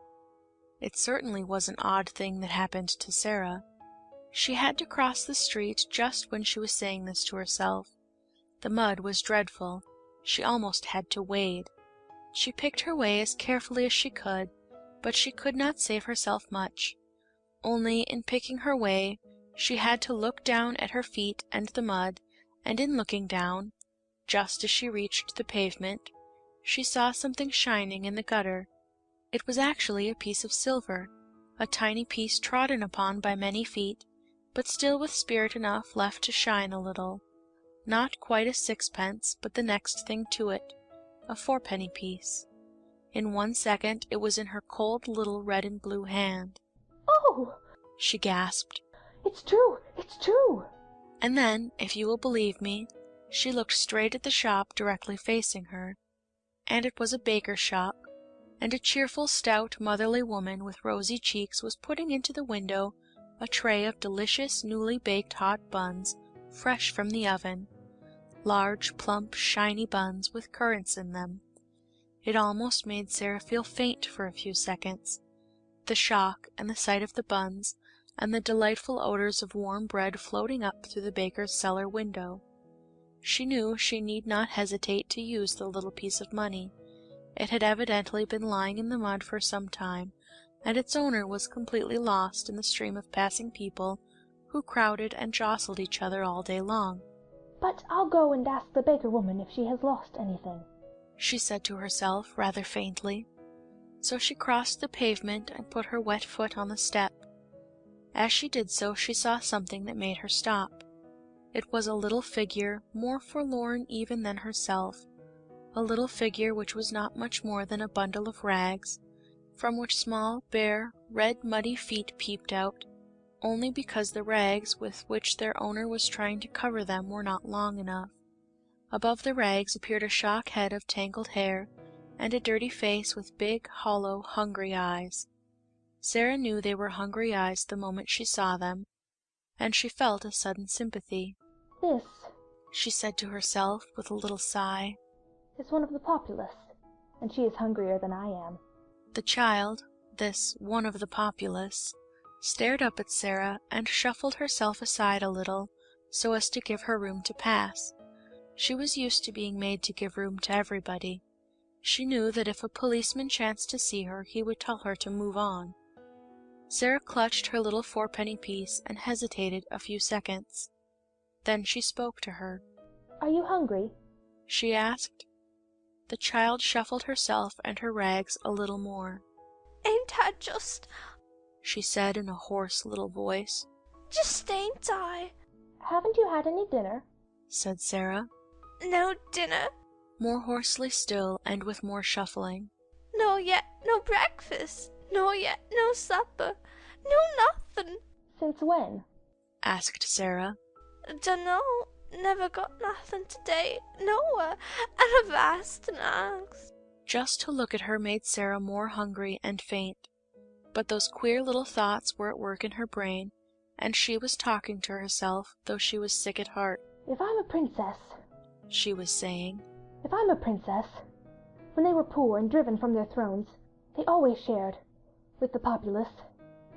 It certainly was an odd thing that happened to Sarah. She had to cross the street just when she was saying this to herself. The mud was dreadful. She almost had to wade. She picked her way as carefully as she could, but she could not save herself much. Only, in picking her way, she had to look down at her feet and the mud, and in looking down, just as she reached the pavement, she saw something shining in the gutter. It was actually a piece of silver, a tiny piece trodden upon by many feet, but still with spirit enough left to shine a little. Not quite a sixpence, but the next thing to it, a 4-penny piece. In 1 second it was in her cold little red and blue hand. "Oh!" she gasped. "It's true! It's true!" And then, if you will believe me, she looked straight at the shop directly facing her. And it was a baker's shop, and a cheerful, stout, motherly woman with rosy cheeks was putting into the window a tray of delicious, newly baked hot buns, fresh from the oven. Large, plump, shiny buns with currants in them. It almost made Sarah feel faint for a few seconds. The shock, and the sight of the buns, and the delightful odors of warm bread floating up through the baker's cellar window. She knew she need not hesitate to use the little piece of money. It had evidently been lying in the mud for some time, and its owner was completely lost in the stream of passing people who crowded and jostled each other all day long. "But I'll go and ask the baker woman if she has lost anything," she said to herself rather faintly. So she crossed the pavement and put her wet foot on the step. As she did so, she saw something that made her stop. It was a little figure, more forlorn even than herself, a little figure which was not much more than a bundle of rags, from which small, bare, red, muddy feet peeped out, only because the rags with which their owner was trying to cover them were not long enough. Above the rags appeared a shock head of tangled hair, and a dirty face with big, hollow, hungry eyes. Sarah knew they were hungry eyes the moment she saw them, and she felt a sudden sympathy. "This," she said to herself with a little sigh, "is one of the populace, and she is hungrier than I am." The child, this one of the populace, stared up at Sarah and shuffled herself aside a little, so as to give her room to pass. She was used to being made to give room to everybody. She knew that if a policeman chanced to see her, he would tell her to move on. Sarah clutched her little 4-penny piece and hesitated a few seconds. Then she spoke to her. "Are you hungry?" she asked. The child shuffled herself and her rags a little more. "Ain't I just," she said in a hoarse little voice. "Just ain't I?" "Haven't you had any dinner?" said Sarah. "No dinner." More hoarsely still, and with more shuffling. "Nor yet no breakfast. Nor yet no supper. No nothin'." "Since when?" asked Sarah. "Dunno. Never got nothin' today, nowhere, and I've asked and asked." Just to look at her made Sarah more hungry and faint. But those queer little thoughts were at work in her brain, and she was talking to herself, though she was sick at heart. "If I'm a princess," she was saying. "If I'm a princess. When they were poor and driven from their thrones, they always shared with the populace.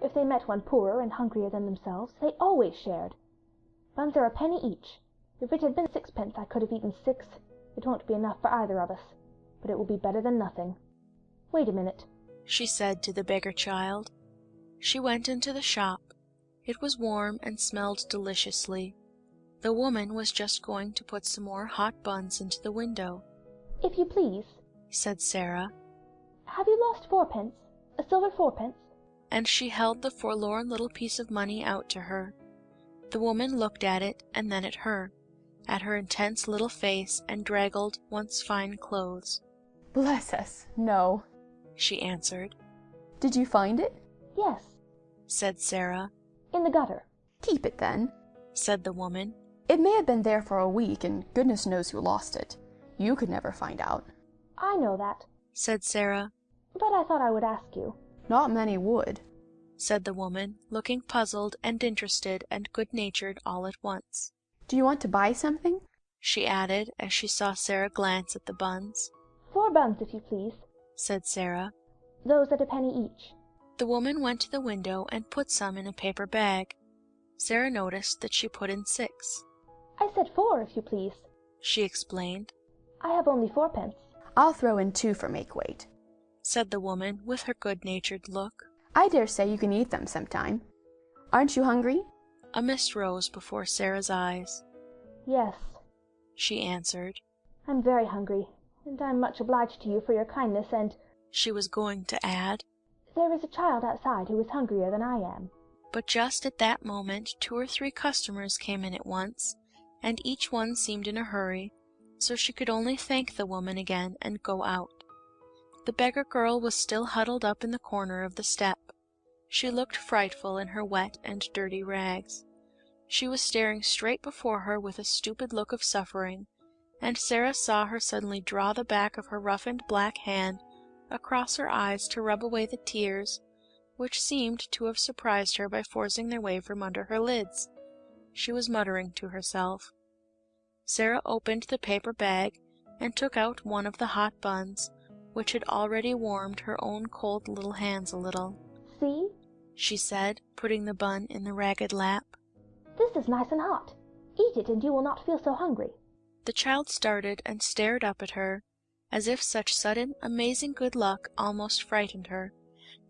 If they met one poorer and hungrier than themselves, they always shared. Buns are a penny each. If it had been 6 pence, I could have eaten 6. It won't be enough for either of us, but it will be better than nothing. Wait a minute," she said to the beggar child. She went into the shop. It was warm and smelled deliciously. The woman was just going to put some more hot buns into the window. If you please, said Sarah. Have you lost fourpence? A silver fourpence? And she held the forlorn little piece of money out to her. The woman looked at it, and then at her intense little face and draggled, once fine clothes. Bless us, no, she answered. Did you find it? Yes, said Sarah. In the gutter. Keep it then, said the woman. It may have been there for a week, and goodness knows who lost it. You could never find out. I know that, said Sarah. But I thought I would ask you. Not many would, said the woman, looking puzzled and interested and good-natured all at once. Do you want to buy something? She added, as she saw Sarah glance at the buns. 4 buns, if you please, said Sarah. Those at a penny each. The woman went to the window and put some in a paper bag. Sarah noticed that she put in 6. I said 4, if you please, she explained. I have only 4pence. I'll throw in 2 for make weight, said the woman with her good-natured look. I dare say you can eat them sometime. Aren't you hungry? A mist rose before Sarah's eyes. Yes, she answered. I'm very hungry, and I'm much obliged to you for your kindness, and she was going to add, there is a child outside who is hungrier than I am. But just at that moment 2 or 3 customers came in at once, and each one seemed in a hurry, so she could only thank the woman again and go out. The beggar girl was still huddled up in the corner of the step. She looked frightful in her wet and dirty rags. She was staring straight before her with a stupid look of suffering, and Sarah saw her suddenly draw the back of her roughened black hand across her eyes to rub away the tears, which seemed to have surprised her by forcing their way from under her lids. She was muttering to herself. Sarah opened the paper bag and took out one of the hot buns, which had already warmed her own cold little hands a little. See, she said, putting the bun in the ragged lap. This is nice and hot. Eat it, and you will not feel so hungry. The child started and stared up at her, as if such sudden, amazing good luck almost frightened her.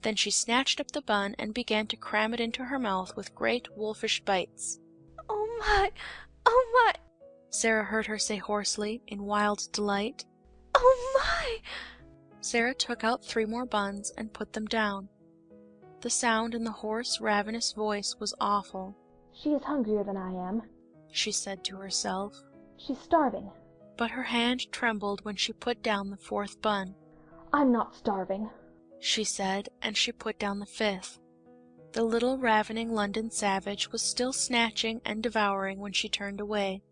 Then she snatched up the bun and began to cram it into her mouth with great wolfish bites. Oh my! Oh my! Sarah heard her say hoarsely, in wild delight. Oh my! Sarah took out 3 more buns and put them down. The sound in the hoarse, ravenous voice was awful. She is hungrier than I am, she said to herself. She's starving. But her hand trembled when she put down the 4th bun. I'm not starving, she said, and she put down the 5th. The little ravening London savage was still snatching and devouring when she turned away.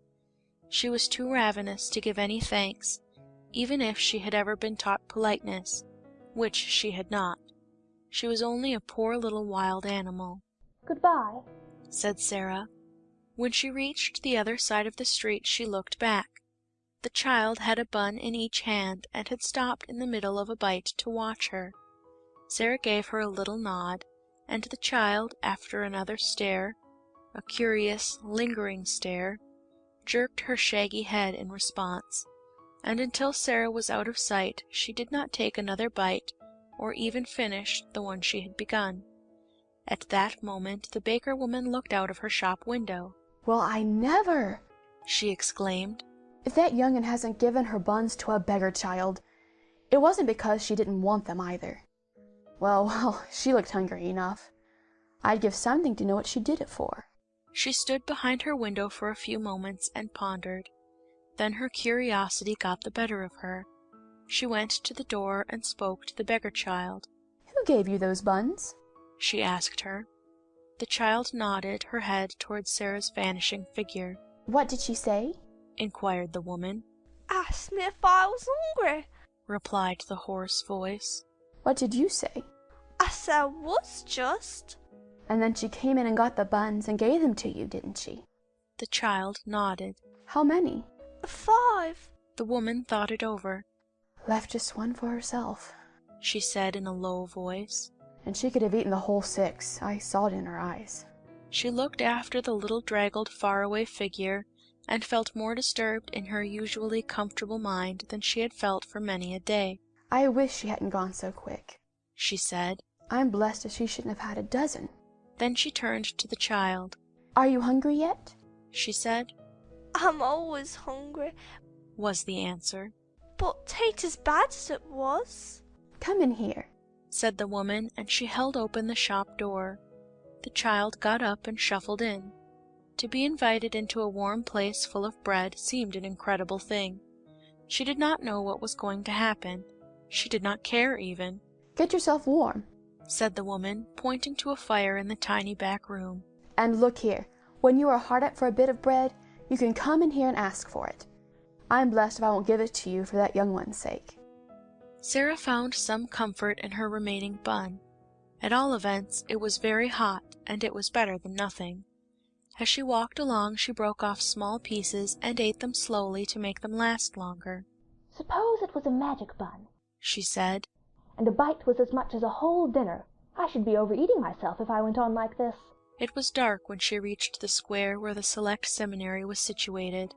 She was too ravenous to give any thanks, even if she had ever been taught politeness, which she had not. She was only a poor little wild animal. Goodbye, said Sarah. When she reached the other side of the street she looked back. The child had a bun in each hand and had stopped in the middle of a bite to watch her. Sarah gave her a little nod, and the child, after another stare, a curious, lingering stare, jerked her shaggy head in response, and until Sarah was out of sight she did not take another bite or even finish the one she had begun. At that moment the baker woman looked out of her shop window. Well, I never! She exclaimed. If that young'un hasn't given her buns to a beggar child, it wasn't because she didn't want them either. Well, she looked hungry enough. I'd give something to know what she did it for. She stood behind her window for a few moments and pondered. Then her curiosity got the better of her. She went to the door and spoke to the beggar child. Who gave you those buns? She asked her. The child nodded her head towards Sarah's vanishing figure. What did she say? Inquired the woman. Asked me if I was hungry, replied the hoarse voice. What did you say? I said was just. And then she came in and got the buns and gave them to you, didn't she? The child nodded. How many? 5. The woman thought it over. Left just one for herself, she said in a low voice. And she could have eaten the whole 6. I saw it in her eyes. She looked after the little draggled faraway figure, and felt more disturbed in her usually comfortable mind than she had felt for many a day. I wish she hadn't gone so quick, she said. I'm blessed if she shouldn't have had a dozen. Then she turned to the child. Are you hungry yet? She said. I'm always hungry, was the answer. but 'tain't as bad as it was. Come in here, said the woman, and she held open the shop door. The child got up and shuffled in. To be invited into a warm place full of bread seemed an incredible thing. She did not know what was going to happen. She did not care even. Get yourself warm, said the woman, pointing to a fire in the tiny back room. And look here, when you are hard up for a bit of bread, you can come in here and ask for it. I'm blessed if I won't give it to you for that young one's sake. Sarah found some comfort in her remaining bun. At all events, it was very hot, and it was better than nothing. As she walked along, she broke off small pieces and ate them slowly to make them last longer. Suppose it was a magic bun, she said, and a bite was as much as a whole dinner. I should be overeating myself if I went on like this. It was dark when she reached the square where the Select Seminary was situated.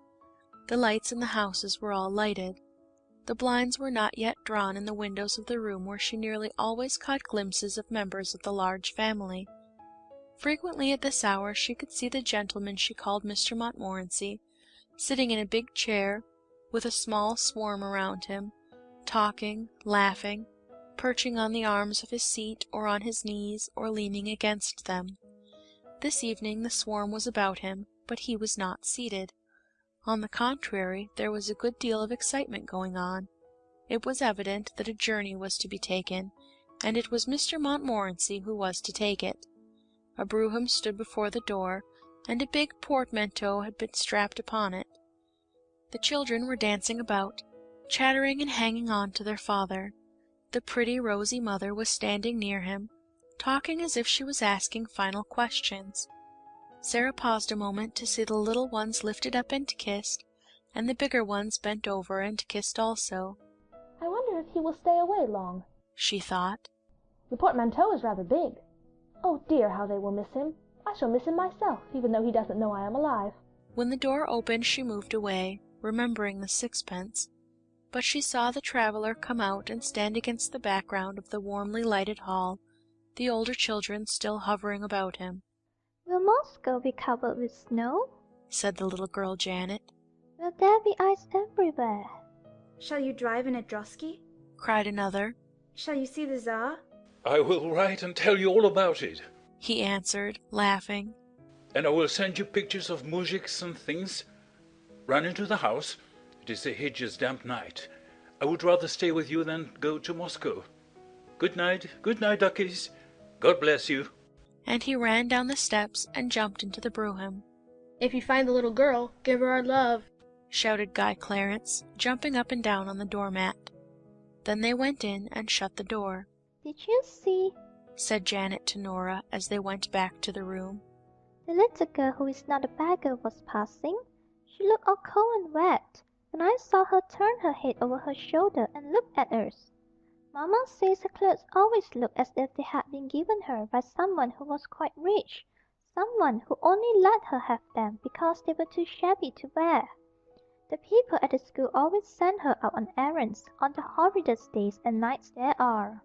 The lights in the houses were all lighted. The blinds were not yet drawn in the windows of the room where she nearly always caught glimpses of members of the large family. Frequently at this hour she could see the gentleman she called Mr. Montmorency, sitting in a big chair, with a small swarm around him, talking, laughing, perching on the arms of his seat or on his knees or leaning against them. This evening the swarm was about him, but he was not seated. On the contrary, there was a good deal of excitement going on. It was evident that a journey was to be taken, and it was Mr. Montmorency who was to take it. A brougham stood before the door, and a big portmanteau had been strapped upon it. The children were dancing about, chattering and hanging on to their father. The pretty, rosy mother was standing near him, talking as if she was asking final questions. Sarah paused a moment to see the little ones lifted up and kissed, and the bigger ones bent over and kissed also. I wonder if he will stay away long, she thought. The portmanteau is rather big. Oh dear, how they will miss him. I shall miss him myself, even though he doesn't know I am alive. When the door opened she moved away, remembering the sixpence, but she saw the traveller come out and stand against the background of the warmly lighted hall, the older children still hovering about him. Will Moscow be covered with snow? said the little girl Janet. Will there be ice everywhere? Shall you drive in a drosky? cried another. Shall you see the Tsar? I will write and tell you all about it, he answered, laughing. And I will send you pictures of moujiks and things. Run into the house. It is a hideous damp night. I would rather stay with you than go to Moscow. Good night, duckies. God bless you. And he ran down the steps and jumped into the brougham. If you find the little girl, give her our love, shouted Guy Clarence, jumping up and down on the doormat. Then they went in and shut the door. Did you see? said Janet to Nora as they went back to the room. The little girl who is not a beggar was passing. She looked all cold and wet, and I saw her turn her head over her shoulder and look at us. Mamma says her clothes always look as if they had been given her by someone who was quite rich, someone who only let her have them because they were too shabby to wear. The people at the school always send her out on errands on the horridest days and nights there are.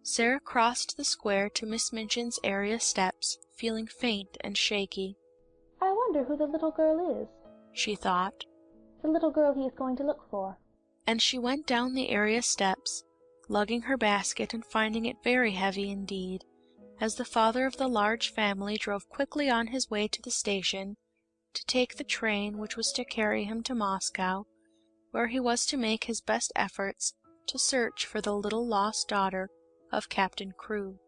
Sarah crossed the square to Miss Minchin's area steps, feeling faint and shaky. I wonder who the little girl is, she thought. The little girl he is going to look for. And she went down the area steps, lugging her basket and finding it very heavy indeed, as the father of the large family drove quickly on his way to the station to take the train which was to carry him to Moscow, where he was to make his best efforts to search for the little lost daughter of Captain Crewe.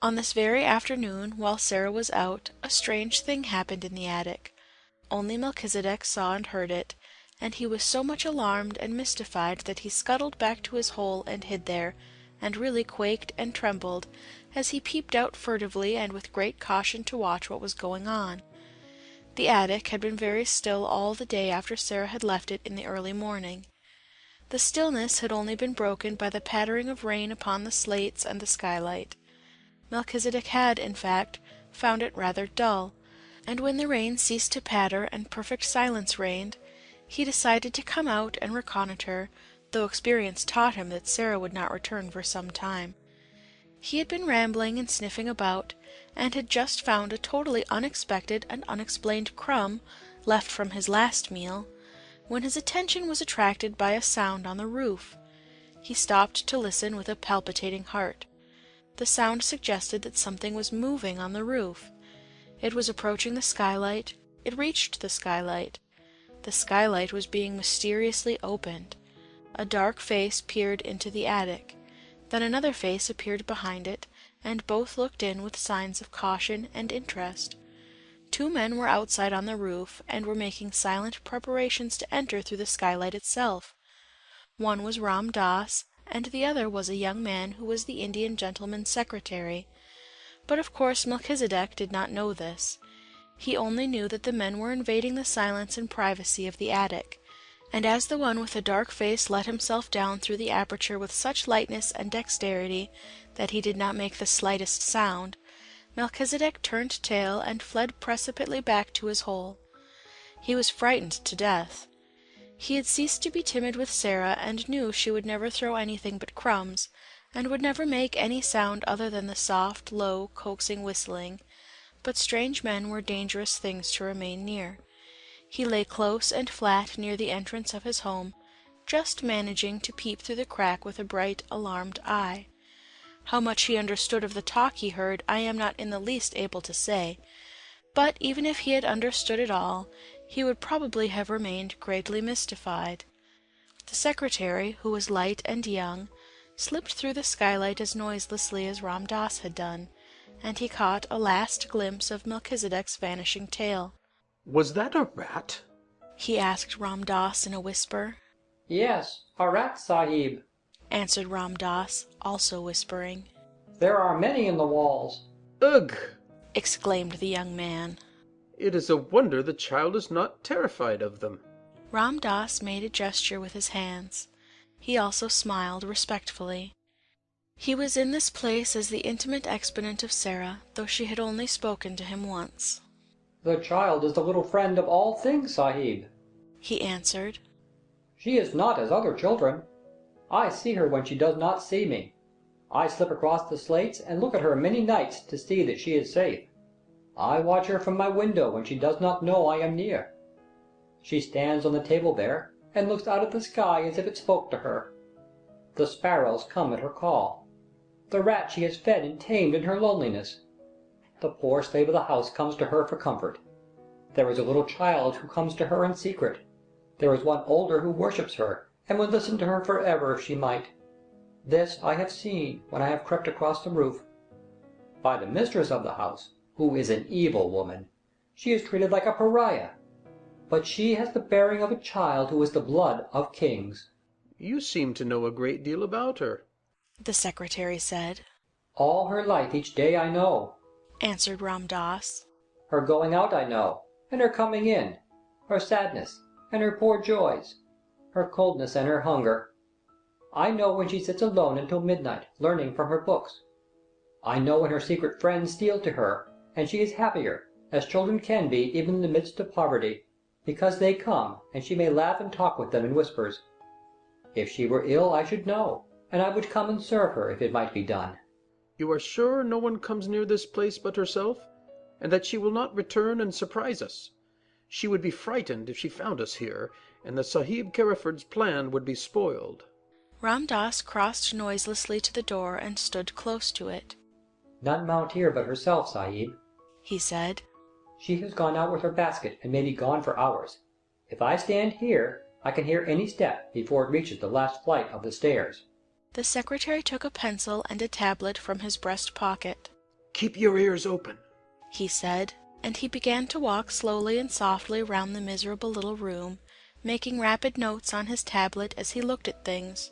On this very afternoon, while Sarah was out, a strange thing happened in the attic. Only Melchizedek saw and heard it, and he was so much alarmed and mystified that he scuttled back to his hole and hid there, and really quaked and trembled as he peeped out furtively and with great caution to watch what was going on. The attic had been very still all the day after Sarah had left it in the early morning. The stillness had only been broken by the pattering of rain upon the slates and the skylight. Melchizedek had, in fact, found it rather dull, and when the rain ceased to patter and perfect silence reigned, he decided to come out and reconnoitre, though experience taught him that Sarah would not return for some time. He had been rambling and sniffing about, and had just found a totally unexpected and unexplained crumb left from his last meal, when his attention was attracted by a sound on the roof. He stopped to listen with a palpitating heart. The sound suggested that something was moving on the roof. It was approaching the skylight. It reached the skylight. The skylight was being mysteriously opened. A dark face peered into the attic. Then another face appeared behind it, and both looked in with signs of caution and interest. Two men were outside on the roof, and were making silent preparations to enter through the skylight itself. One was Ram Das, and the other was a young man who was the Indian gentleman's secretary. But of course Melchizedek did not know this. He only knew that the men were invading the silence and privacy of the attic, and as the one with the dark face let himself down through the aperture with such lightness and dexterity that he did not make the slightest sound, Melchizedek turned tail and fled precipitately back to his hole. He was frightened to death. He had ceased to be timid with Sarah, and knew she would never throw anything but crumbs, and would never make any sound other than the soft, low, coaxing whistling. But strange men were dangerous things to remain near. He lay close and flat near the entrance of his home, just managing to peep through the crack with a bright, alarmed eye. How much he understood of the talk he heard I am not in the least able to say, but even if he had understood it all, he would probably have remained greatly mystified. The secretary, who was light and young, slipped through the skylight as noiselessly as Ram Das had done, and he caught a last glimpse of Melchizedek's vanishing tail. "Was that a rat?" he asked Ram Das in a whisper. "Yes, a rat, Sahib," answered Ram Das, also whispering. "There are many in the walls." "Ugh!" exclaimed the young man. "It is a wonder the child is not terrified of them." Ram Das made a gesture with his hands. He also smiled respectfully. He was in this place as the intimate exponent of Sarah, though she had only spoken to him once. "The child is the little friend of all things, Sahib," he answered. "She is not as other children. I see her when she does not see me. I slip across the slates and look at her many nights to see that she is safe. I watch her from my window when she does not know I am near. She stands on the table there, and looks out at the sky as if it spoke to her. The sparrows come at her call. The rat she has fed and tamed in her loneliness. The poor slave of the house comes to her for comfort. There is a little child who comes to her in secret. There is one older who worships her, and would listen to her forever if she might. This I have seen when I have crept across the roof. By the mistress of the house, who is an evil woman, she is treated like a pariah. But she has the bearing of a child who is the blood of kings." "You seem to know a great deal about her," the secretary said. "All her life each day I know," answered Ram Das. "Her going out I know, and her coming in, her sadness and her poor joys, her coldness and her hunger. I know when she sits alone until midnight, learning from her books. I know when her secret friends steal to her, and she is happier, as children can be even in the midst of poverty, because they come, and she may laugh and talk with them in whispers. If she were ill I should know, and I would come and serve her if it might be done." "You are sure no one comes near this place but herself, and that she will not return and surprise us? She would be frightened if she found us here, and the Sahib Carriford's plan would be spoiled." Ram Das crossed noiselessly to the door and stood close to it. "None mount here but herself, Sahib," he said. "She has gone out with her basket and may be gone for hours. If I stand here I can hear any step before it reaches the last flight of the stairs." The secretary took a pencil and a tablet from his breast pocket. "Keep your ears open," he said, and he began to walk slowly and softly round the miserable little room, making rapid notes on his tablet as he looked at things.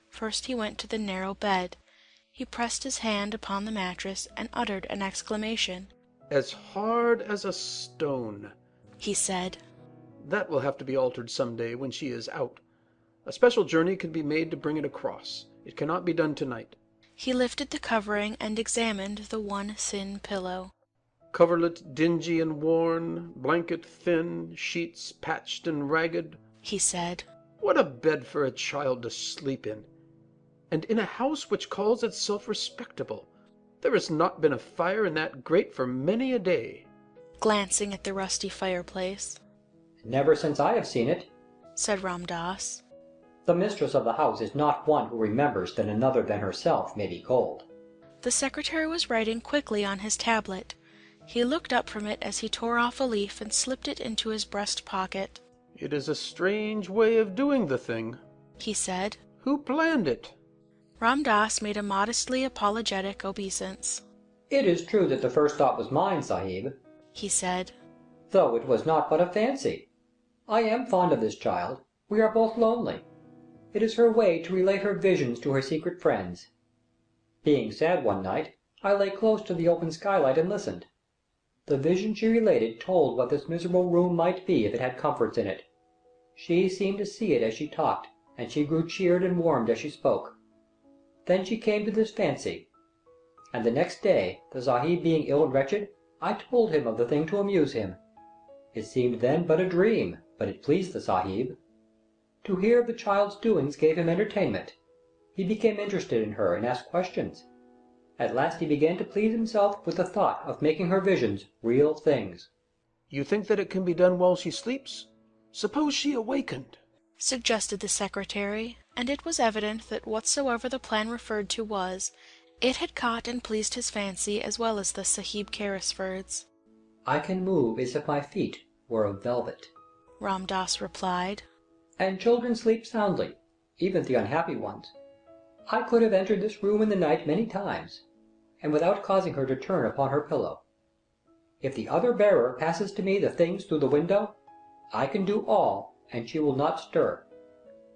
First he went to the narrow bed. He pressed his hand upon the mattress and uttered an exclamation. "As hard as a stone," he said. "That will have to be altered some day when she is out. A special journey can be made to bring it across. It cannot be done tonight. He lifted the covering and examined the one thin pillow. Coverlet dingy and worn, blanket thin, sheets patched and ragged, he said. What a bed for a child to sleep in! And in a house which calls itself respectable. There has not been a fire in that grate for many a day. Glancing at the rusty fireplace. Never since I have seen it, said Ram Dass. The mistress of the house is not one who remembers that another than herself may be cold. The secretary was writing quickly on his tablet. He looked up from it as he tore off a leaf and slipped it into his breast pocket. It is a strange way of doing the thing, he said. Who planned it? Ram Dass made a modestly apologetic obeisance. It is true that the first thought was mine, Sahib, he said, though it was not but a fancy. I am fond of this child. We are both lonely. It is her way to relate her visions to her secret friends. Being sad one night, I lay close to the open skylight and listened. The vision she related told what this miserable room might be if it had comforts in it. She seemed to see it as she talked, and she grew cheered and warmed as she spoke. Then she came to this fancy, and the next day, the Sahib being ill and wretched, I told him of the thing to amuse him. It seemed then but a dream, but it pleased the Sahib. To hear of the child's doings gave him entertainment. He became interested in her and asked questions. At last he began to please himself with the thought of making her visions real things. You think that it can be done while she sleeps? Suppose she awakened, suggested the secretary, and it was evident that whatsoever the plan referred to was, it had caught and pleased his fancy as well as the Sahib Carrisford's. I can move as if my feet were of velvet, Ram Dass replied. And children sleep soundly, even the unhappy ones. I could have entered this room in the night many times, and without causing her to turn upon her pillow. If the other bearer passes to me the things through the window, I can do all, and she will not stir.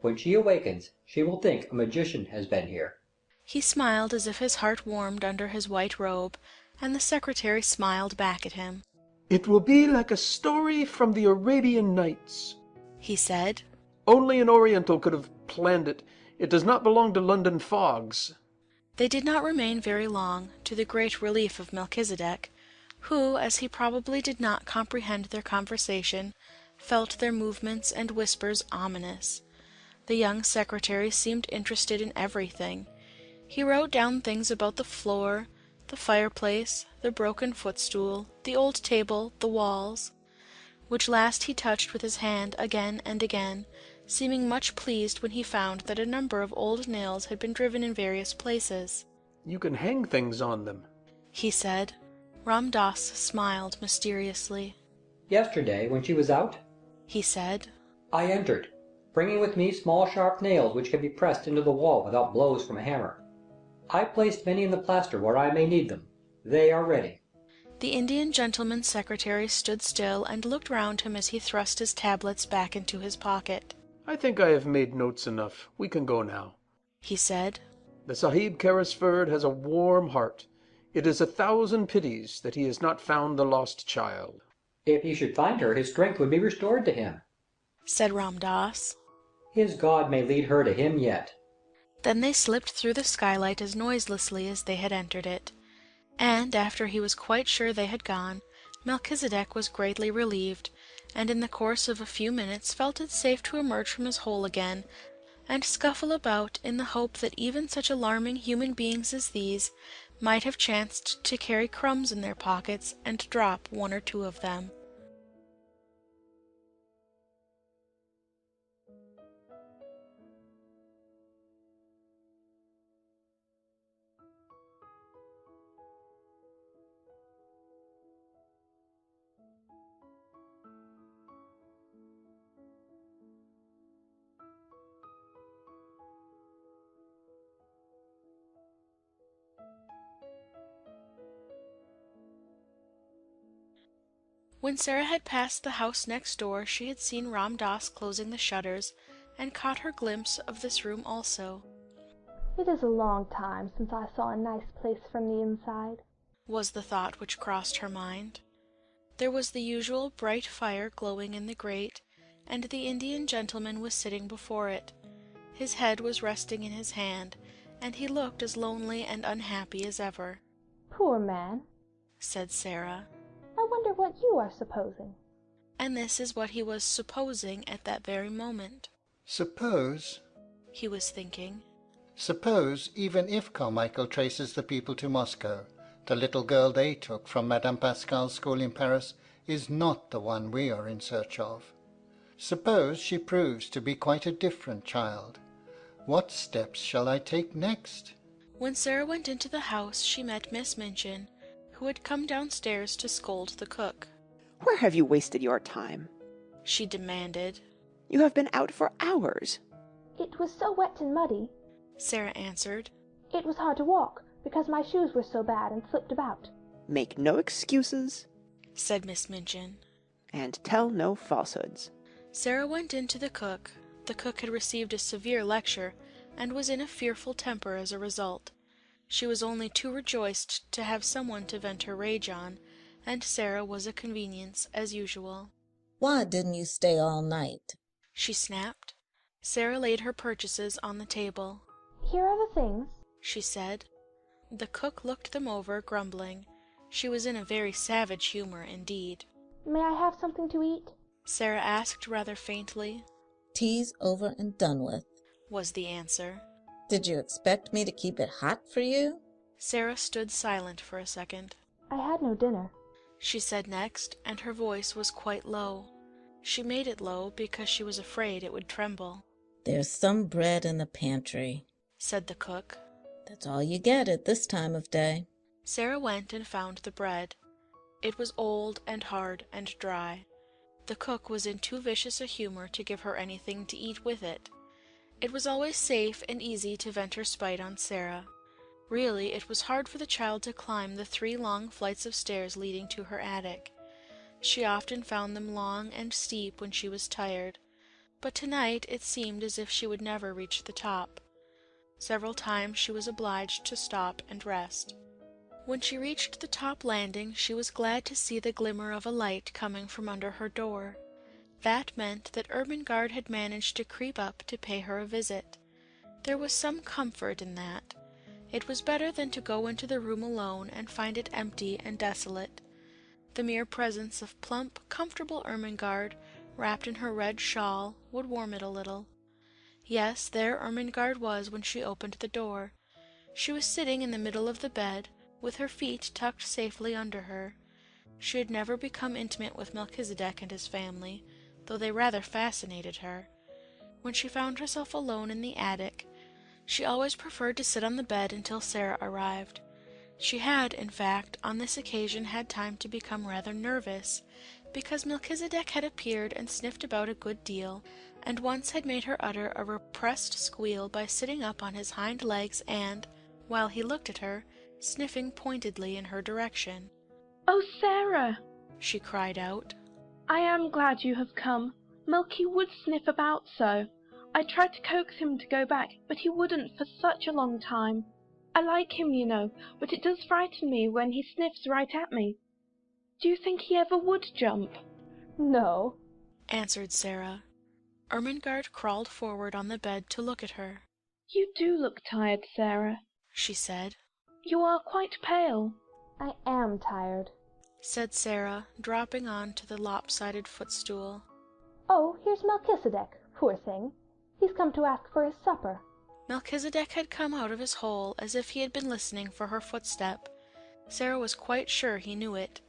When she awakens, she will think a magician has been here. He smiled as if his heart warmed under his white robe, and the secretary smiled back at him. It will be like a story from the Arabian Nights, he said. Only an Oriental could have planned it. It does not belong to London fogs. They did not remain very long, to the great relief of Melchizedek, who, as he probably did not comprehend their conversation, felt their movements and whispers ominous. The young secretary seemed interested in everything. He wrote down things about the floor, the fireplace, the broken footstool, the old table, the walls, which last he touched with his hand again and again, seeming much pleased when he found that a number of old nails had been driven in various places. You can hang things on them, he said. Ram Dass smiled mysteriously. Yesterday, when she was out, he said, I entered, bringing with me small sharp nails which can be pressed into the wall without blows from a hammer. I placed many in the plaster where I may need them. They are ready. The Indian gentleman's secretary stood still and looked round him as he thrust his tablets back into his pocket. I think I have made notes enough. We can go now, he said. The Sahib Carrisford has a warm heart. It is 1,000 pities that he has not found the lost child. If he should find her, his strength would be restored to him, said Ram Dass. His God may lead her to him yet. Then they slipped through the skylight as noiselessly as they had entered it, and after he was quite sure they had gone, Melchizedek was greatly relieved, and in the course of a few minutes felt it safe to emerge from his hole again, and scuffle about in the hope that even such alarming human beings as these might have chanced to carry crumbs in their pockets and drop one or two of them. When Sarah had passed the house next door, she had seen Ram Dass closing the shutters, and caught her glimpse of this room also. It is a long time since I saw a nice place from the inside, was the thought which crossed her mind. There was the usual bright fire glowing in the grate, and the Indian gentleman was sitting before it. His head was resting in his hand, and he looked as lonely and unhappy as ever. "Poor man," said Sarah. "I wonder what you are supposing." And this is what he was supposing at that very moment. Suppose, he was thinking, suppose, even if Carmichael traces the people to Moscow, the little girl they took from Madame Pascal's school in Paris is not the one we are in search of. Suppose she proves to be quite a different child. What steps shall I take next? When Sarah went into the house, she met Miss Minchin, who had come downstairs to scold the cook. Where have you wasted your time? She demanded. You have been out for hours. "It was so wet and muddy," Sarah answered. "it was hard to walk, because my shoes were so bad and slipped about." Make no excuses, said Miss Minchin. And tell no falsehoods. Sarah went in to the cook. The cook had received a severe lecture, and was in a fearful temper as a result. She was only too rejoiced to have someone to vent her rage on, and Sarah was a convenience as usual. Why didn't you stay all night? She snapped. Sarah laid her purchases on the table. "Here are the things," she said. The cook looked them over, grumbling. She was in a very savage humor indeed. "May I have something to eat?" Sarah asked rather faintly. Tea's over and done with, was the answer. Did you expect me to keep it hot for you? Sarah stood silent for a second. "I had no dinner," she said next, and her voice was quite low. She made it low because she was afraid it would tremble. There's some bread in the pantry, said the cook. That's all you get at this time of day. Sarah went and found the bread. It was old and hard and dry. The cook was in too vicious a humor to give her anything to eat with it. It was always safe and easy to vent her spite on Sarah. Really, it was hard for the child to climb the 3 long flights of stairs leading to her attic. She often found them long and steep when she was tired, but tonight it seemed as if she would never reach the top. Several times she was obliged to stop and rest. When she reached the top landing, she was glad to see the glimmer of a light coming from under her door. That meant that Ermengarde had managed to creep up to pay her a visit. There was some comfort in that. It was better than to go into the room alone and find it empty and desolate. The mere presence of plump, comfortable Ermengarde, wrapped in her red shawl, would warm it a little. Yes, there Ermengarde was when she opened the door. She was sitting in the middle of the bed, with her feet tucked safely under her. She had never become intimate with Melchizedek and his family, though they rather fascinated her. When she found herself alone in the attic, she always preferred to sit on the bed until Sarah arrived. She had, in fact, on this occasion had time to become rather nervous, because Melchizedek had appeared and sniffed about a good deal, and once had made her utter a repressed squeal by sitting up on his hind legs and, while he looked at her, sniffing pointedly in her direction. "Oh, Sarah!" she cried out. "I am glad you have come. Milky would sniff about so. I tried to coax him to go back, but he wouldn't for such a long time. I like him, you know, but it does frighten me when he sniffs right at me. Do you think he ever would jump?" "No," answered Sarah. Ermengarde crawled forward on the bed to look at her. "You do look tired, Sarah," she said. "You are quite pale." "I am tired," said Sarah, dropping on to the lopsided footstool. "Oh, here's Melchizedek, poor thing. He's come to ask for his supper." Melchizedek had come out of his hole as if he had been listening for her footstep. Sarah was quite sure he knew it.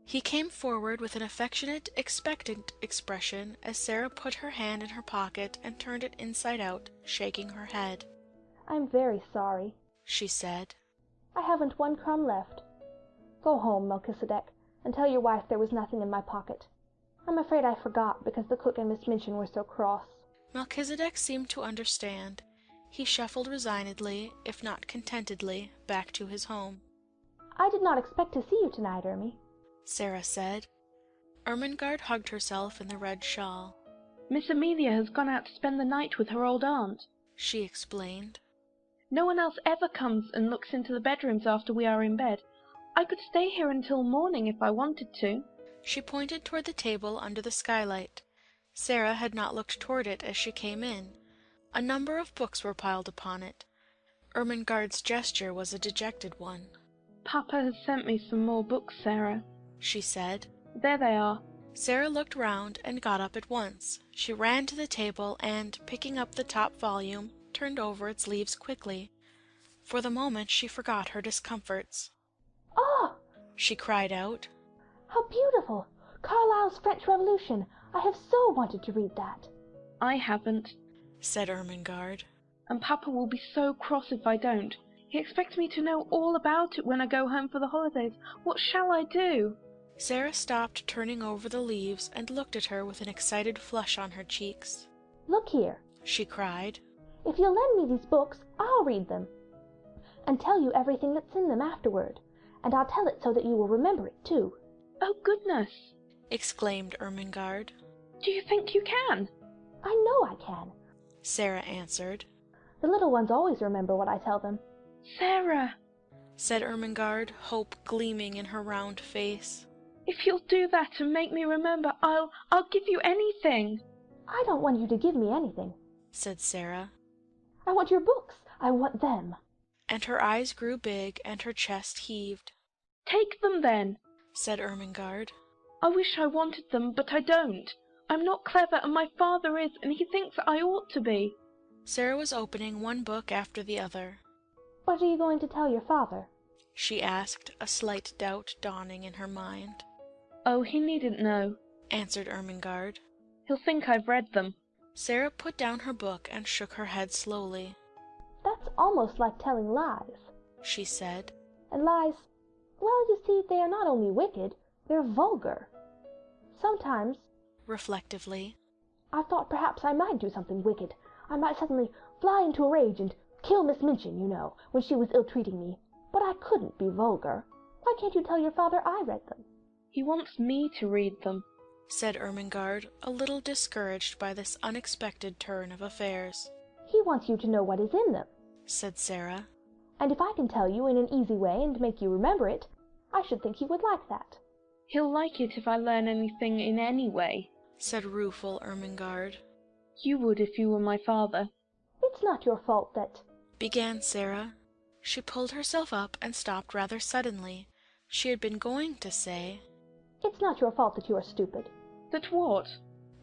He came forward with an affectionate, expectant expression as Sarah put her hand in her pocket and turned it inside out, shaking her head. "I'm very sorry," she said. "I haven't 1 crumb left. Go home, Melchizedek, and tell your wife there was nothing in my pocket. I'm afraid I forgot because the cook and Miss Minchin were so cross." Melchizedek seemed to understand. He shuffled resignedly, if not contentedly, back to his home. "I did not expect to see you tonight, Ermy," Sarah said. Ermengarde hugged herself in the red shawl. "Miss Amelia has gone out to spend the night with her old aunt," she explained. "No one else ever comes and looks into the bedrooms after we are in bed. I could stay here until morning if I wanted to." She pointed toward the table under the skylight. Sarah had not looked toward it as she came in. A number of books were piled upon it. Ermengarde's gesture was a dejected one. Papa has sent me some more books, Sarah, she said. There they are. Sarah looked round and got up at once. She ran to the table and, picking up the top volume, turned over its leaves quickly. For the moment she forgot her discomforts. "Oh!" she cried out. "How beautiful! Carlyle's French Revolution. I have so wanted to read that." I haven't, said Ermengarde. And Papa will be so cross if I don't. He expects me to know all about it when I go home for the holidays. What shall I do? Sarah stopped turning over the leaves and looked at her with an excited flush on her cheeks. "Look here," she cried. "if you'll lend me these books, I'll read them, and tell you everything that's in them afterward. And I'll tell it so that you will remember it, too." Oh, goodness! exclaimed Ermengarde. Do you think you can? "I know I can," Sarah answered. "The little ones always remember what I tell them." Sarah, said Ermengarde, hope gleaming in her round face. If you'll do that and make me remember, I'll give you anything. "I don't want you to give me anything," said Sarah. "I want your books. I want them." And her eyes grew big and her chest heaved. Take them then, said Ermengarde. I wish I wanted them, but I don't. I'm not clever, and my father is, and he thinks I ought to be. Sarah was opening one book after the other. "What are you going to tell your father?" she asked, a slight doubt dawning in her mind. Oh, he needn't know, answered Ermengarde. He'll think I've read them. Sarah put down her book and shook her head slowly. "That's almost like telling lies," she said. "And lies, well, you see, they are not only wicked, they're vulgar. Sometimes," reflectively, "I've thought perhaps I might do something wicked. I might suddenly fly into a rage and kill Miss Minchin, you know, when she was ill-treating me. But I couldn't be vulgar. Why can't you tell your father I read them?" He wants me to read them, said Ermengarde, a little discouraged by this unexpected turn of affairs. "He wants you to know what is in them," said Sarah. "And if I can tell you in an easy way and make you remember it, I should think he would like that." He'll like it if I learn anything in any way, said rueful Ermengarde. You would if you were my father. "It's not your fault that—" began Sarah. She pulled herself up and stopped rather suddenly. She had been going to say, "It's not your fault that you are stupid." "That what?"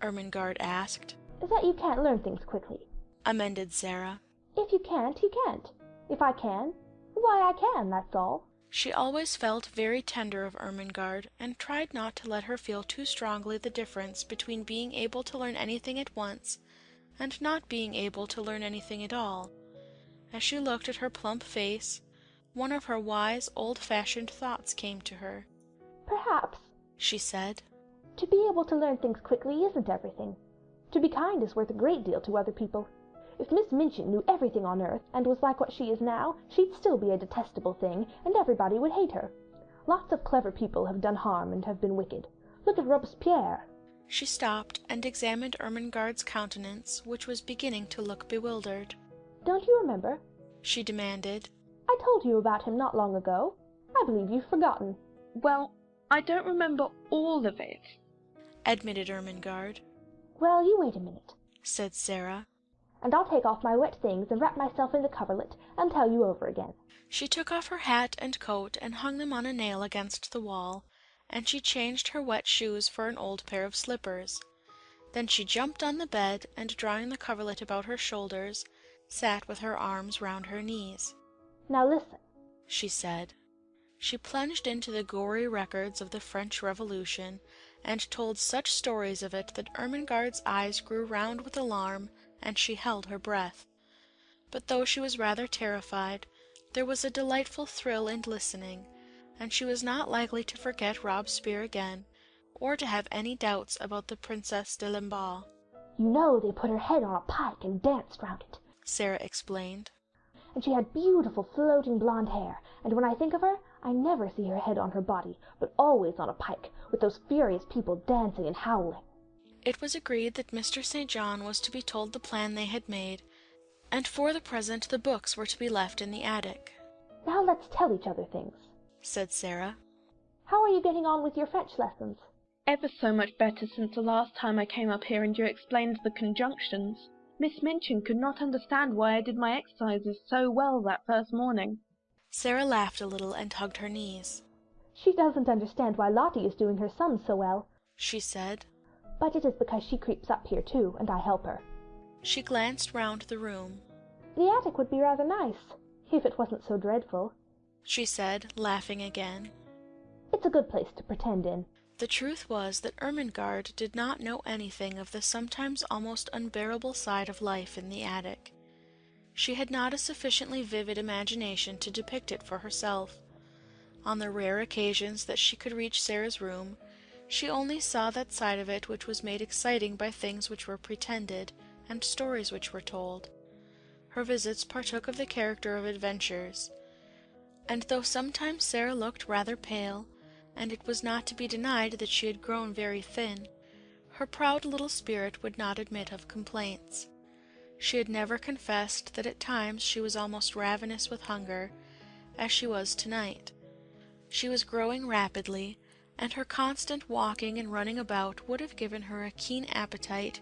Ermengarde asked. "That you can't learn things quickly," amended Sarah. "If you can't, you can't. If I can, why I can, that's all." She always felt very tender of Ermengarde, and tried not to let her feel too strongly the difference between being able to learn anything at once and not being able to learn anything at all. As she looked at her plump face, one of her wise, old-fashioned thoughts came to her. "Perhaps," she said, "to be able to learn things quickly isn't everything. To be kind is worth a great deal to other people. If Miss Minchin knew everything on earth, and was like what she is now, she'd still be a detestable thing, and everybody would hate her. Lots of clever people have done harm and have been wicked. Look at Robespierre." She stopped and examined Ermengarde's countenance, which was beginning to look bewildered. "Don't you remember?" she demanded. "I told you about him not long ago. I believe you've forgotten." "Well, I don't remember all of it," admitted Ermengarde. "Well, you wait a minute," said Sarah, "and I'll take off my wet things and wrap myself in the coverlet and tell you over again." She took off her hat and coat and hung them on a nail against the wall, and she changed her wet shoes for an old pair of slippers. Then she jumped on the bed, and drawing the coverlet about her shoulders, sat with her arms round her knees. "Now listen," she said. She plunged into the gory records of the French Revolution, and told such stories of it that Ermengarde's eyes grew round with alarm, and she held her breath. But though she was rather terrified, there was a delightful thrill in listening, and she was not likely to forget Robespierre again, or to have any doubts about the Princesse de Lamballe. "You know they put her head on a pike and danced round it," Sarah explained. "And she had beautiful floating blonde hair, and when I think of her, I never see her head on her body, but always on a pike, with those furious people dancing and howling." It was agreed that Mr. St. John was to be told the plan they had made, and for the present the books were to be left in the attic. "Now let's tell each other things," said Sarah. "How are you getting on with your French lessons?" "Ever so much better since the last time I came up here and you explained the conjunctions." Miss Minchin could not understand why I did my exercises so well that first morning. Sarah laughed a little and hugged her knees. She doesn't understand why Lottie is doing her sums so well, she said. But it is because she creeps up here too, and I help her. She glanced round the room. The attic would be rather nice, if it wasn't so dreadful, she said, laughing again. It's a good place to pretend in. The truth was that Ermengarde did not know anything of the sometimes almost unbearable side of life in the attic. She had not a sufficiently vivid imagination to depict it for herself. On the rare occasions that she could reach Sarah's room, she only saw that side of it which was made exciting by things which were pretended, and stories which were told. Her visits partook of the character of adventures, and though sometimes Sarah looked rather pale, and it was not to be denied that she had grown very thin, her proud little spirit would not admit of complaints. She had never confessed that at times she was almost ravenous with hunger, as she was tonight. She was growing rapidly, and her constant walking and running about would have given her a keen appetite,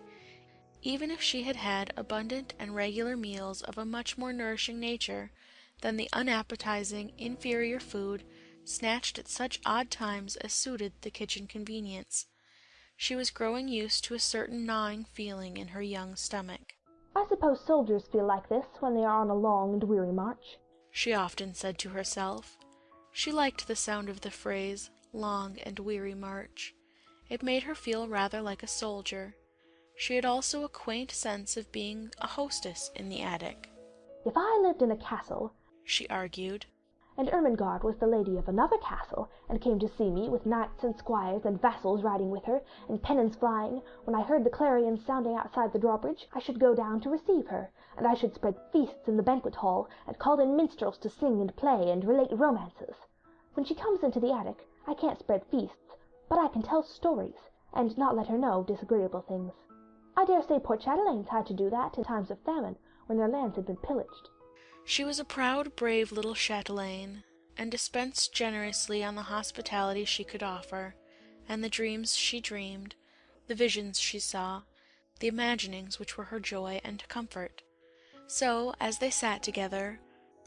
even if she had had abundant and regular meals of a much more nourishing nature than the unappetizing, inferior food snatched at such odd times as suited the kitchen convenience. She was growing used to a certain gnawing feeling in her young stomach. I suppose soldiers feel like this when they are on a long and weary march, she often said to herself. She liked the sound of the phrase, long and weary march. It made her feel rather like a soldier. She had also a quaint sense of being a hostess in the attic. If I lived in a castle, she argued, and Ermengarde was the lady of another castle, and came to see me with knights and squires and vassals riding with her, and pennons flying, when I heard the clarions sounding outside the drawbridge, I should go down to receive her, and I should spread feasts in the banquet hall, and call in minstrels to sing and play and relate romances. When she comes into the attic, I can't spread feasts, but I can tell stories, and not let her know disagreeable things. I dare say poor chatelaines had to do that in times of famine, when their lands had been pillaged. She was a proud, brave little chatelaine, and dispensed generously on the hospitality she could offer, and the dreams she dreamed, the visions she saw, the imaginings which were her joy and comfort. So, as they sat together,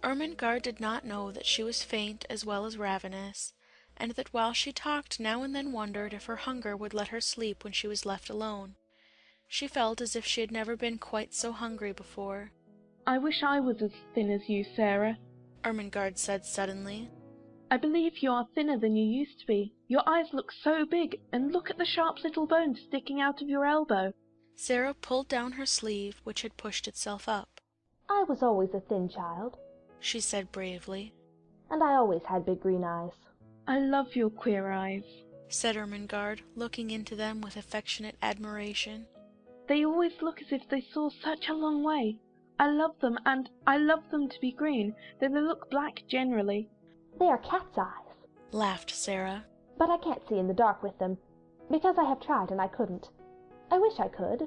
Ermengarde did not know that she was faint as well as ravenous, and that while she talked now and then wondered if her hunger would let her sleep when she was left alone. She felt as if she had never been quite so hungry before. I wish I was as thin as you, Sarah, Ermengarde said suddenly. I believe you are thinner than you used to be. Your eyes look so big, and look at the sharp little bone sticking out of your elbow. Sarah pulled down her sleeve, which had pushed itself up. I was always a thin child, she said bravely. And I always had big green eyes. I love your queer eyes, said Ermengarde, looking into them with affectionate admiration. They always look as if they saw such a long way. I love them, and I love them to be green, though they look black generally. They are cat's eyes, laughed Sarah. But I can't see in the dark with them, because I have tried and I couldn't. I wish I could.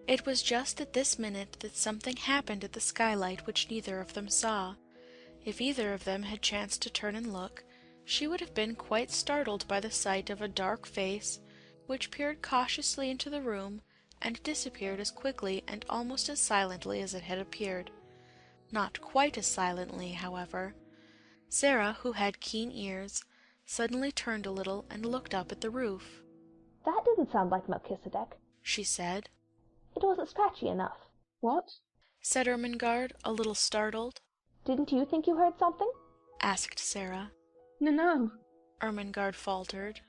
It was just at this minute that something happened at the skylight which neither of them saw. If either of them had chanced to turn and look, she would have been quite startled by the sight of a dark face, which peered cautiously into the room, and disappeared as quickly and almost as silently as it had appeared. Not quite as silently, however. Sarah, who had keen ears, suddenly turned a little and looked up at the roof. That didn't sound like Melchizedek, she said. It wasn't scratchy enough. What? Said Ermengarde, a little startled. Didn't you think you heard something? Asked Sarah. No. Ermengarde faltered.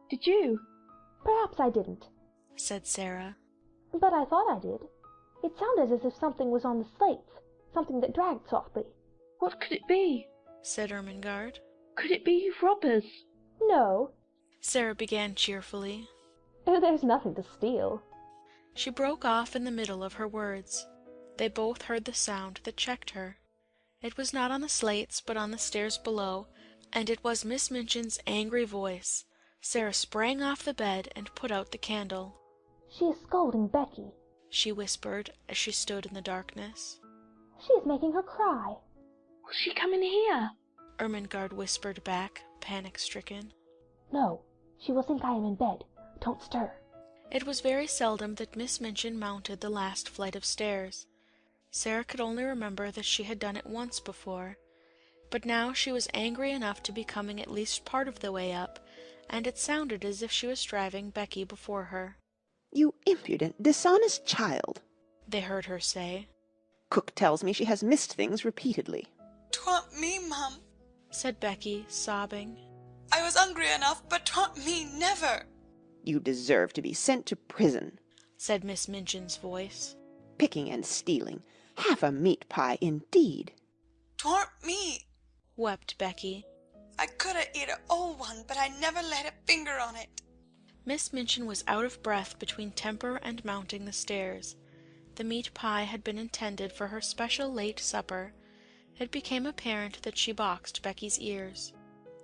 Did you? Perhaps I didn't, said Sarah. But I thought I did. It sounded as if something was on the slates, something that dragged softly. What could it be? Said Ermengarde. Could it be robbers? No, Sarah began cheerfully. There's nothing to steal. She broke off in the middle of her words. They both heard the sound that checked her. It was not on the slates, but on the stairs below, and it was Miss Minchin's angry voice. Sarah sprang off the bed and put out the candle. She is scolding Becky, she whispered as she stood in the darkness. She is making her cry. Will she come in here? Ermengarde whispered back, panic-stricken. No, she will think I am in bed. Don't stir. It was very seldom that Miss Minchin mounted the last flight of stairs. Sarah could only remember that she had done it once before, but now she was angry enough to be coming at least part of the way up, and it sounded as if she was driving Becky before her. "You impudent, dishonest child," they heard her say. "Cook tells me she has missed things repeatedly." "'Twa'n't me, Mum," said Becky, sobbing. "I was hungry enough, but 'twa'n't me, never." "You deserve to be sent to prison," said Miss Minchin's voice. "Picking and stealing. Half a meat pie, indeed." "'Twarn't me," wept Becky. "I could ha' eat a whole one, but I never laid a finger on it." Miss Minchin was out of breath between temper and mounting the stairs. The meat pie had been intended for her special late supper. It became apparent that she boxed Becky's ears.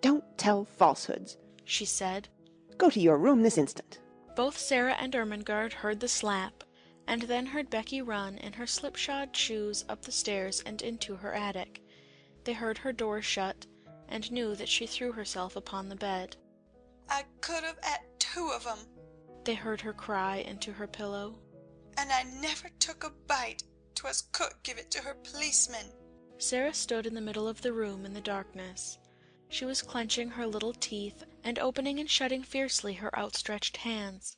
"Don't tell falsehoods," she said. "Go to your room this instant." Both Sarah and Ermengarde heard the slap, and then heard Becky run in her slipshod shoes up the stairs and into her attic. They heard her door shut, and knew that she threw herself upon the bed. "I could have ate 2 of 'em," they heard her cry into her pillow. "And I never took a bite. 'Twas cook give it to her policeman." Sarah stood in the middle of the room in the darkness. She was clenching her little teeth and opening and shutting fiercely her outstretched hands.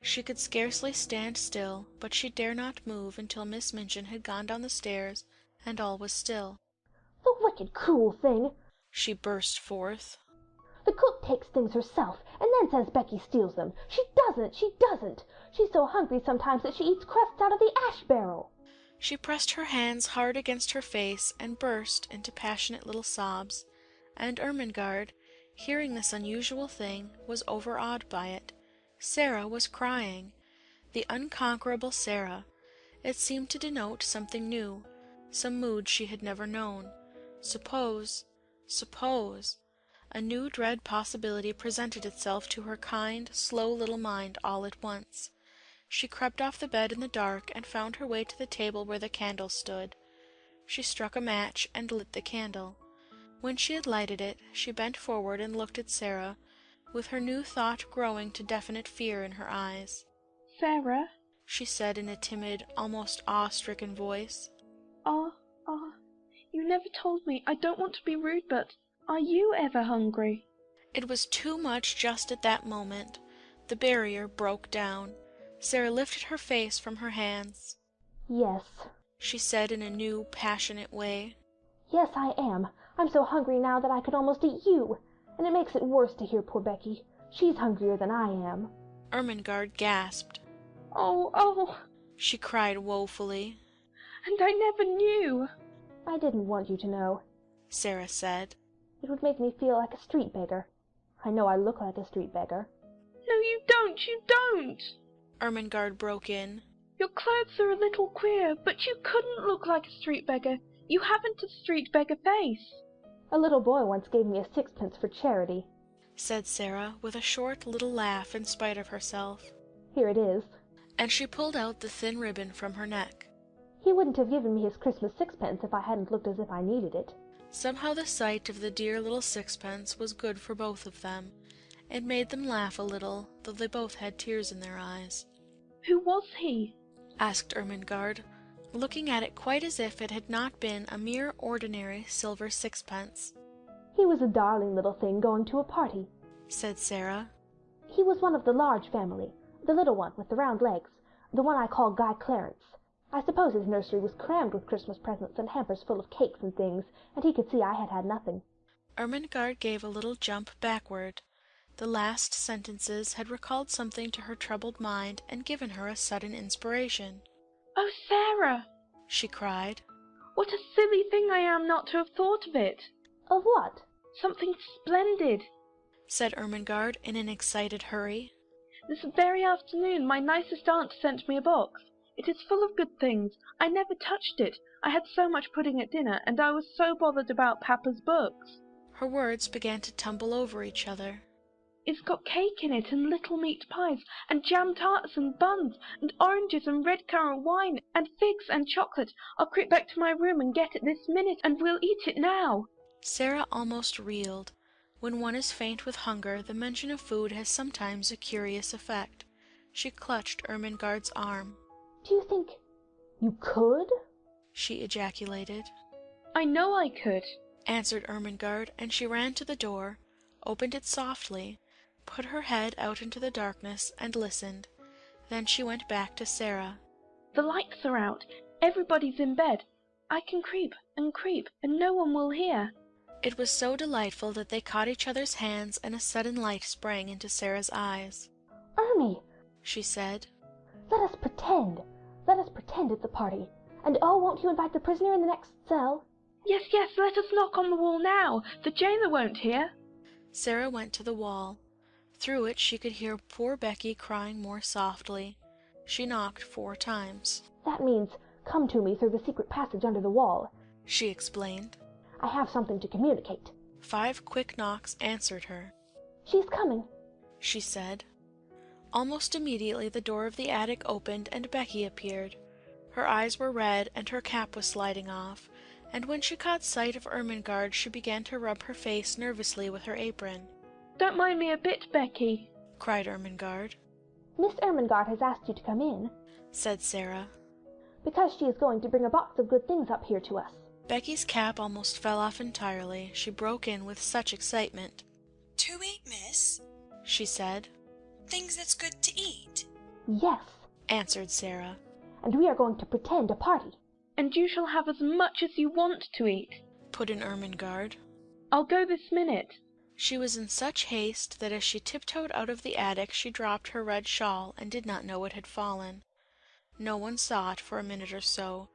She could scarcely stand still, but she dare not move until Miss Minchin had gone down the stairs and all was still. "The wicked, cruel thing!" she burst forth. "The cook takes things herself, and then says Becky steals them. She doesn't! She doesn't! She's so hungry sometimes that she eats crusts out of the ash barrel." She pressed her hands hard against her face and burst into passionate little sobs, and Ermengarde, hearing this unusual thing, was overawed by it. Sarah was crying. The unconquerable Sarah. It seemed to denote something new, some mood she had never known. Suppose... A new dread possibility presented itself to her kind, slow little mind all at once. She crept off the bed in the dark and found her way to the table where the candle stood. She struck a match and lit the candle. When she had lighted it, she bent forward and looked at Sarah, with her new thought growing to definite fear in her eyes. "Sarah," she said in a timid, almost awe-stricken voice. You never told me. I don't want to be rude, but are you ever hungry?" It was too much just at that moment. The barrier broke down. Sarah lifted her face from her hands. "Yes," she said in a new, passionate way. "Yes, I am. I'm so hungry now that I could almost eat you. And it makes it worse to hear poor Becky. She's hungrier than I am." Ermengarde gasped. Oh, she cried woefully. "And I never knew." "I didn't want you to know," Sarah said. "It would make me feel like a street beggar. I know I look like a street beggar." "No, you don't! Ermengarde broke in. "Your clothes are a little queer, but you couldn't look like a street beggar. You haven't a street beggar face." "A little boy once gave me a 6pence for charity," said Sarah, with a short little laugh in spite of herself. "Here it is." And she pulled out the thin ribbon from her neck. "He wouldn't have given me his Christmas 6pence if I hadn't looked as if I needed it." Somehow the sight of the dear little 6pence was good for both of them. It made them laugh a little, though they both had tears in their eyes. "Who was he?" asked Ermengarde, looking at it quite as if it had not been a mere ordinary silver 6pence. "He was a darling little thing going to a party," said Sarah. "He was one of the large family, the little one with the round legs, the one I call Guy Clarence. I suppose his nursery was crammed with Christmas presents and hampers full of cakes and things, and he could see I had had nothing." Ermengarde gave a little jump backward. The last sentences had recalled something to her troubled mind and given her a sudden inspiration. "Oh, Sarah!" she cried. "What a silly thing I am not to have thought of it!" "Of what?" "Something splendid," said Ermengarde in an excited hurry. "This very afternoon my nicest aunt sent me a box. It is full of good things. I never touched it. I had so much pudding at dinner, and I was so bothered about Papa's books." Her words began to tumble over each other. "It's got cake in it, and little meat pies, and jam tarts, and buns, and oranges, and red currant wine, and figs, and chocolate. I'll creep back to my room and get it this minute, and we'll eat it now." Sarah almost reeled. When one is faint with hunger, the mention of food has sometimes a curious effect. She clutched Ermengarde's arm. Do you think you could? She ejaculated. I know I could, answered Ermengarde, and she ran to the door, opened it softly, put her head out into the darkness, and listened. Then she went back to Sarah. The lights are out. Everybody's in bed. I can creep, and no one will hear. It was so delightful that they caught each other's hands, and a sudden light sprang into Sarah's eyes. Ermie, she said. Let us pretend. Let us pretend it's a party. And oh, won't you invite the prisoner in the next cell? Yes, let us knock on the wall now. The jailer won't hear. Sarah went to the wall. Through it she could hear poor Becky crying more softly. She knocked 4 times. That means, come to me through the secret passage under the wall, she explained. I have something to communicate. 5 quick knocks answered her. She's coming, she said. Almost immediately the door of the attic opened and Becky appeared. Her eyes were red and her cap was sliding off, and when she caught sight of Ermengarde she began to rub her face nervously with her apron. Don't mind me a bit, Becky, cried Ermengarde. Miss Ermengarde has asked you to come in, said Sarah, because she is going to bring a box of good things up here to us. Becky's cap almost fell off entirely. She broke in with such excitement. To eat, miss? she said. Things that's good to eat? Yes, answered Sarah. And we are going to pretend a party. And you shall have as much as you want to eat, put in Ermengarde. I'll go this minute. She was in such haste that as she tiptoed out of the attic she dropped her red shawl and did not know it had fallen. No one saw it for a minute or so.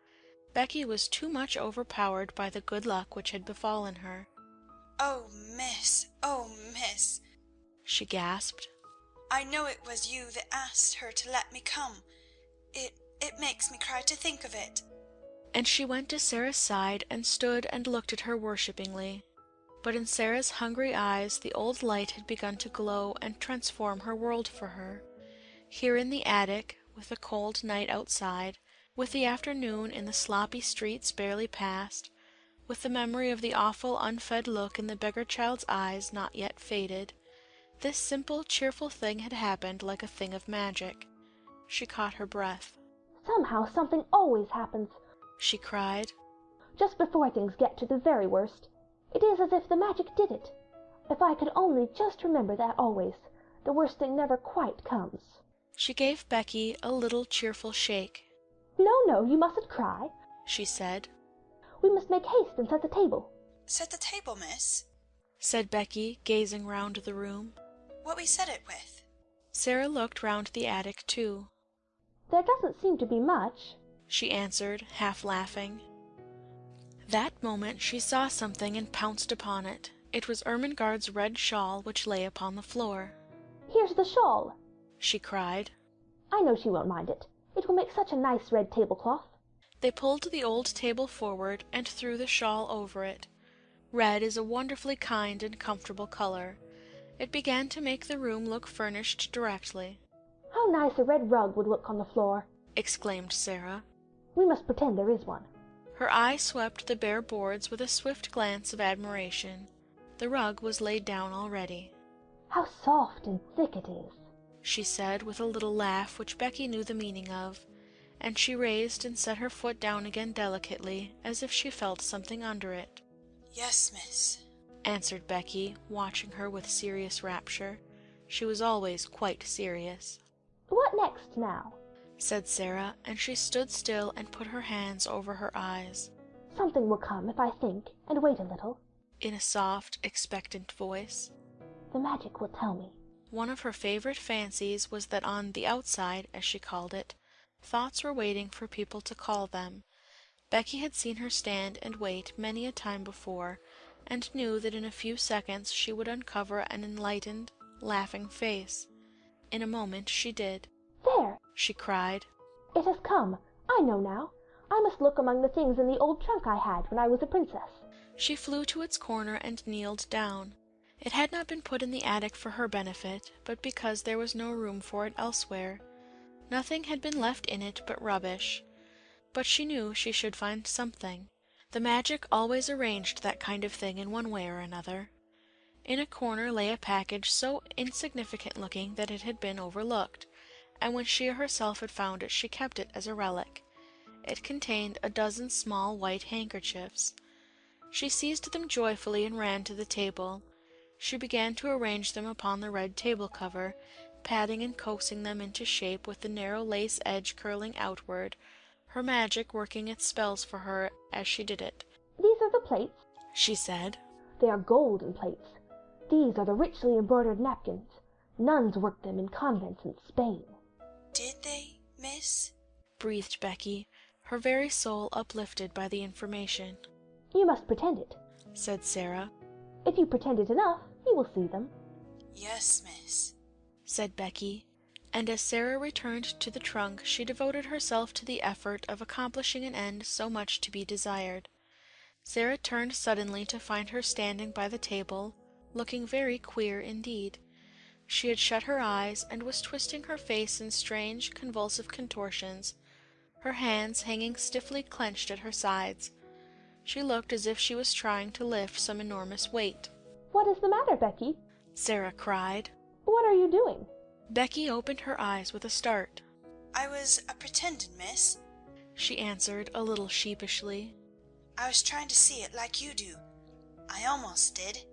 Becky was too much overpowered by the good luck which had befallen her. Oh, miss, she gasped. I know it was you that asked her to let me come. It makes me cry to think of it. And she went to Sarah's side and stood and looked at her worshippingly. But in Sarah's hungry eyes the old light had begun to glow and transform her world for her. Here in the attic, with the cold night outside, with the afternoon in the sloppy streets barely past, with the memory of the awful unfed look in the beggar child's eyes not yet faded, this simple, cheerful thing had happened like a thing of magic. She caught her breath. Somehow something always happens, she cried. Just before things get to the very worst. It is as if the magic did it. If I could only just remember that always, the worst thing never quite comes. She gave Becky a little cheerful shake. No, you mustn't cry, she said. We must make haste and set the table. Set the table, miss? said Becky, gazing round the room. What we set it with? Sarah looked round the attic too. There doesn't seem to be much, she answered, half laughing. That moment she saw something and pounced upon it. It was Ermengarde's red shawl which lay upon the floor. Here's the shawl, she cried. I know she won't mind it. It will make such a nice red tablecloth. They pulled the old table forward and threw the shawl over it. Red is a wonderfully kind and comfortable color. It began to make the room look furnished directly. How nice a red rug would look on the floor, exclaimed Sarah. We must pretend there is one. Her eye swept the bare boards with a swift glance of admiration. The rug was laid down already. How soft and thick it is, she said with a little laugh which Becky knew the meaning of, and she raised and set her foot down again delicately, as if she felt something under it. Yes, miss, answered Becky, watching her with serious rapture. She was always quite serious. What next now? said Sarah, and she stood still and put her hands over her eyes. Something will come if I think, and wait a little, in a soft, expectant voice. The magic will tell me. One of her favorite fancies was that on the outside, as she called it, thoughts were waiting for people to call them. Becky had seen her stand and wait many a time before, and knew that in a few seconds she would uncover an enlightened, laughing face. In a moment she did. There! she cried. It has come. I know now. I must look among the things in the old trunk I had when I was a princess. She flew to its corner and kneeled down. It had not been put in the attic for her benefit, but because there was no room for it elsewhere. Nothing had been left in it but rubbish. But she knew she should find something. The magic always arranged that kind of thing in one way or another. In a corner lay a package so insignificant looking that it had been overlooked, and when she herself had found it she kept it as a relic. It contained a dozen small white handkerchiefs. She seized them joyfully and ran to the table. She began to arrange them upon the red table cover, patting and coaxing them into shape with the narrow lace edge curling outward, her magic working its spells for her as she did it. "These are the plates," she said. "They are golden plates. These are the richly embroidered napkins. Nuns worked them in convents in Spain." "Did they, miss?" breathed Becky, her very soul uplifted by the information. "You must pretend it," said Sarah. "If you pretend it enough, you will see them." "Yes, miss," said Becky, and as Sarah returned to the trunk she devoted herself to the effort of accomplishing an end so much to be desired. Sarah turned suddenly to find her standing by the table, looking very queer indeed. She had shut her eyes and was twisting her face in strange, convulsive contortions, her hands hanging stiffly clenched at her sides. She looked as if she was trying to lift some enormous weight. "What is the matter, Becky?" Sarah cried. "What are you doing?" Becky opened her eyes with a start. "I was a-pretendin', miss," she answered a little sheepishly. "I was trying to see it like you do. I almost did."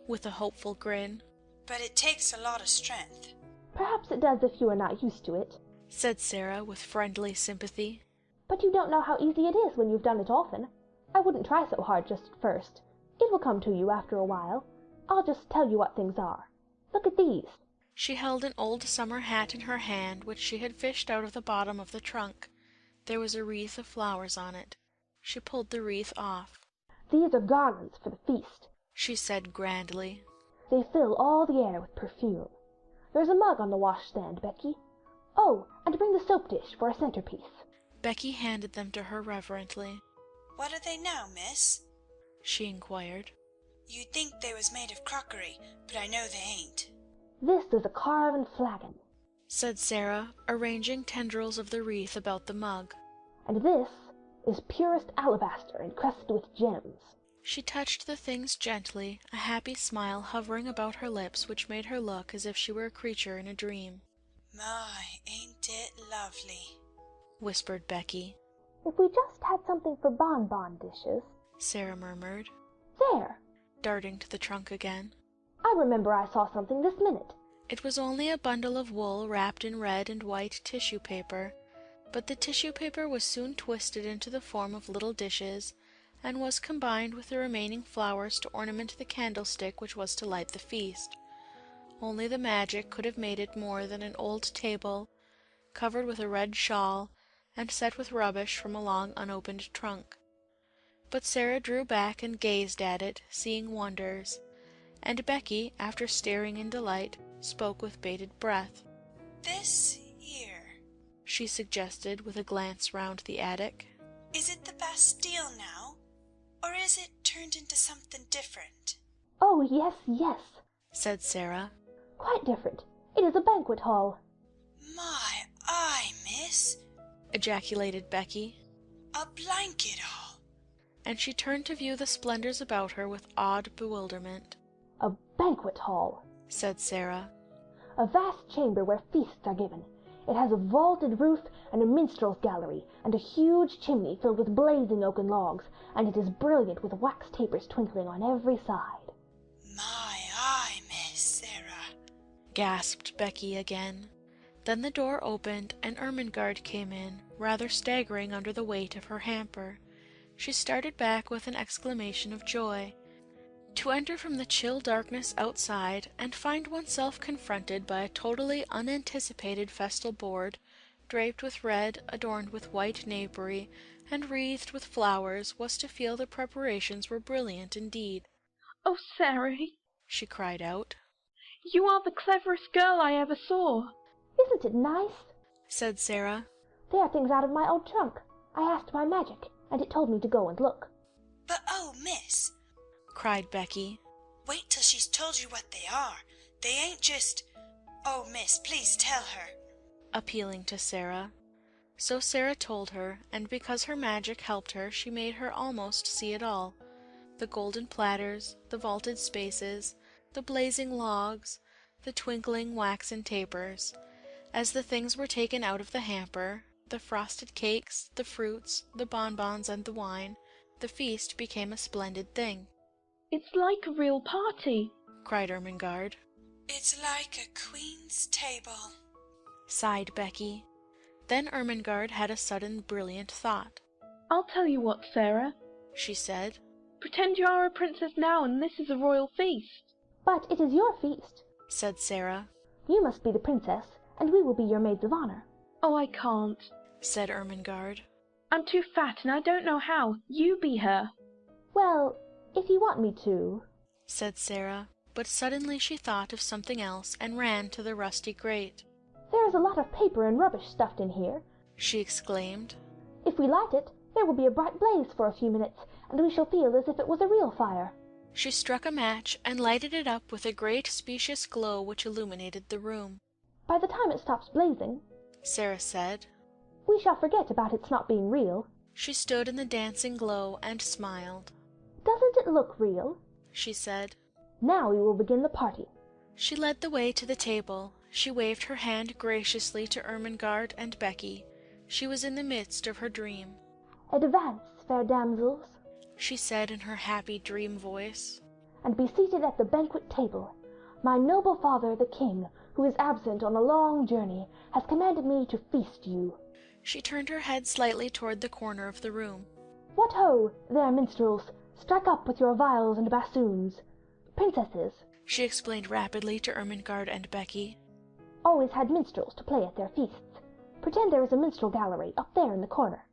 With a hopeful grin. "But it takes a lot of strength." "Perhaps it does if you are not used to it," said Sarah with friendly sympathy. "But you don't know how easy it is when you've done it often. I wouldn't try so hard just at first. It will come to you after a while. I'll just tell you what things are. Look at these." She held an old summer hat in her hand which she had fished out of the bottom of the trunk. There was a wreath of flowers on it. She pulled the wreath off. "These are garlands for the feast," she said grandly. "They fill all the air with perfume. There's a mug on the washstand, Becky. Oh, and bring the soap dish for a centerpiece." Becky handed them to her reverently. "What are they now, miss?" she inquired. "You'd think they was made of crockery, but I know they ain't." "This is a carven flagon," said Sarah, arranging tendrils of the wreath about the mug. "And this is purest alabaster encrusted with gems." She touched the things gently, a happy smile hovering about her lips which made her look as if she were a creature in a dream. "My, ain't it lovely?" whispered Becky. "If we just had something for bonbon dishes," Sarah murmured. "There!" darting to the trunk again. "I remember I saw something this minute." It was only a bundle of wool wrapped in red and white tissue paper, but the tissue paper was soon twisted into the form of little dishes, and was combined with the remaining flowers to ornament the candlestick which was to light the feast. Only the magic could have made it more than an old table, covered with a red shawl, and set with rubbish from a long unopened trunk. But Sarah drew back and gazed at it, seeing wonders, and Becky, after staring in delight, spoke with bated breath. "This here," she suggested with a glance round the attic. "Is it the Bastille now? Or is it turned into something different?" "Oh, yes, yes," said Sarah. "Quite different. It is a banquet hall." "My eye, miss!" ejaculated Becky. "A blanket hall!" And she turned to view the splendors about her with odd bewilderment. "A banquet hall," said Sarah. "A vast chamber where feasts are given. It has a vaulted roof and a minstrel's gallery, and a huge chimney filled with blazing oaken logs, and it is brilliant with wax tapers twinkling on every side." "My eye, Miss Sarah!" gasped Becky again. Then the door opened, and Ermengarde came in, rather staggering under the weight of her hamper. She started back with an exclamation of joy. To enter from the chill darkness outside, and find oneself confronted by a totally unanticipated festal board, draped with red, adorned with white napery, and wreathed with flowers, was to feel the preparations were brilliant indeed. "Oh, Sarah!" she cried out. "You are the cleverest girl I ever saw." "Isn't it nice?" said Sarah. "They are things out of my old trunk. I asked my magic, and it told me to go and look." "But oh, miss!" cried Becky. "Wait till she's told you what they are. They ain't just... Oh, miss, please tell her." Appealing to Sarah. So Sarah told her, and because her magic helped her, she made her almost see it all. The golden platters, the vaulted spaces, the blazing logs, the twinkling waxen tapers. As the things were taken out of the hamper, the frosted cakes, the fruits, the bonbons, and the wine, the feast became a splendid thing. It's like a real party, cried Ermengarde. It's like a queen's table, sighed Becky. Then Ermengarde had a sudden brilliant thought. I'll tell you what, Sarah, she said. Pretend you are a princess now and this is a royal feast. But it is your feast, said Sarah. You must be the princess, and we will be your maids of honor. Oh, I can't, said Ermengarde. I'm too fat and I don't know how. You be her. Well, if you want me to, said Sarah, but suddenly she thought of something else and ran to the rusty grate. There is a lot of paper and rubbish stuffed in here, she exclaimed. If we light it, there will be a bright blaze for a few minutes, and we shall feel as if it was a real fire. She struck a match and lighted it up with a great specious glow which illuminated the room. By the time it stops blazing, Sarah said, we shall forget about its not being real. She stood in the dancing glow and smiled. Doesn't it look real? she said. Now we will begin the party. She led the way to the table. She waved her hand graciously to Ermengarde and Becky. She was in the midst of her dream. Advance, fair damsels, she said in her happy dream voice, and be seated at the banquet table. My noble father, the king, who is absent on a long journey, has commanded me to feast you. She turned her head slightly toward the corner of the room. What ho, there, minstrels! Strike up with your viols and bassoons. Princesses, she explained rapidly to Ermengarde and Becky, always had minstrels to play at their feasts. Pretend there is a minstrel gallery up there in the corner.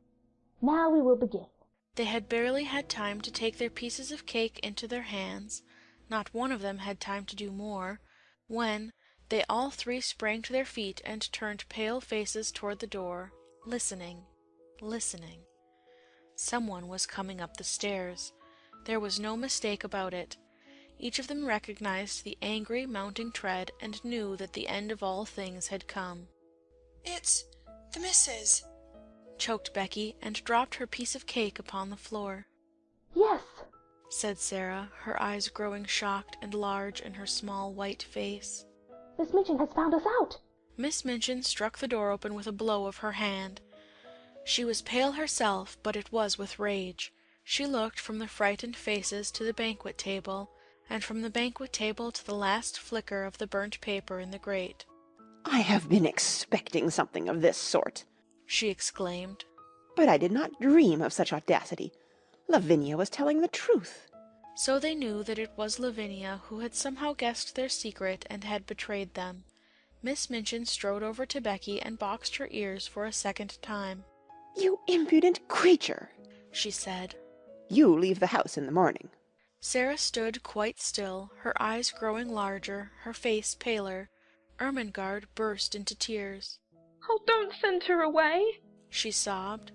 Now we will begin. They had barely had time to take their pieces of cake into their hands, not one of them had time to do more, when they all three sprang to their feet and turned pale faces toward the door, listening, listening. Someone was coming up the stairs. There was no mistake about it. Each of them recognized the angry mounting tread and knew that the end of all things had come. It's the missus, choked Becky, and dropped her piece of cake upon the floor. Yes, said Sarah, her eyes growing shocked and large in her small white face. Miss Minchin has found us out. Miss Minchin struck the door open with a blow of her hand. She was pale herself, but it was with rage. She looked from the frightened faces to the banquet table, and from the banquet table to the last flicker of the burnt paper in the grate. I have been expecting something of this sort, she exclaimed. But I did not dream of such audacity. Lavinia was telling the truth. So they knew that it was Lavinia who had somehow guessed their secret and had betrayed them. Miss Minchin strode over to Becky and boxed her ears for a second time. You impudent creature, she said. You leave the house in the morning. Sarah stood quite still, her eyes growing larger, her face paler. Ermengarde burst into tears. Oh, don't send her away, she sobbed.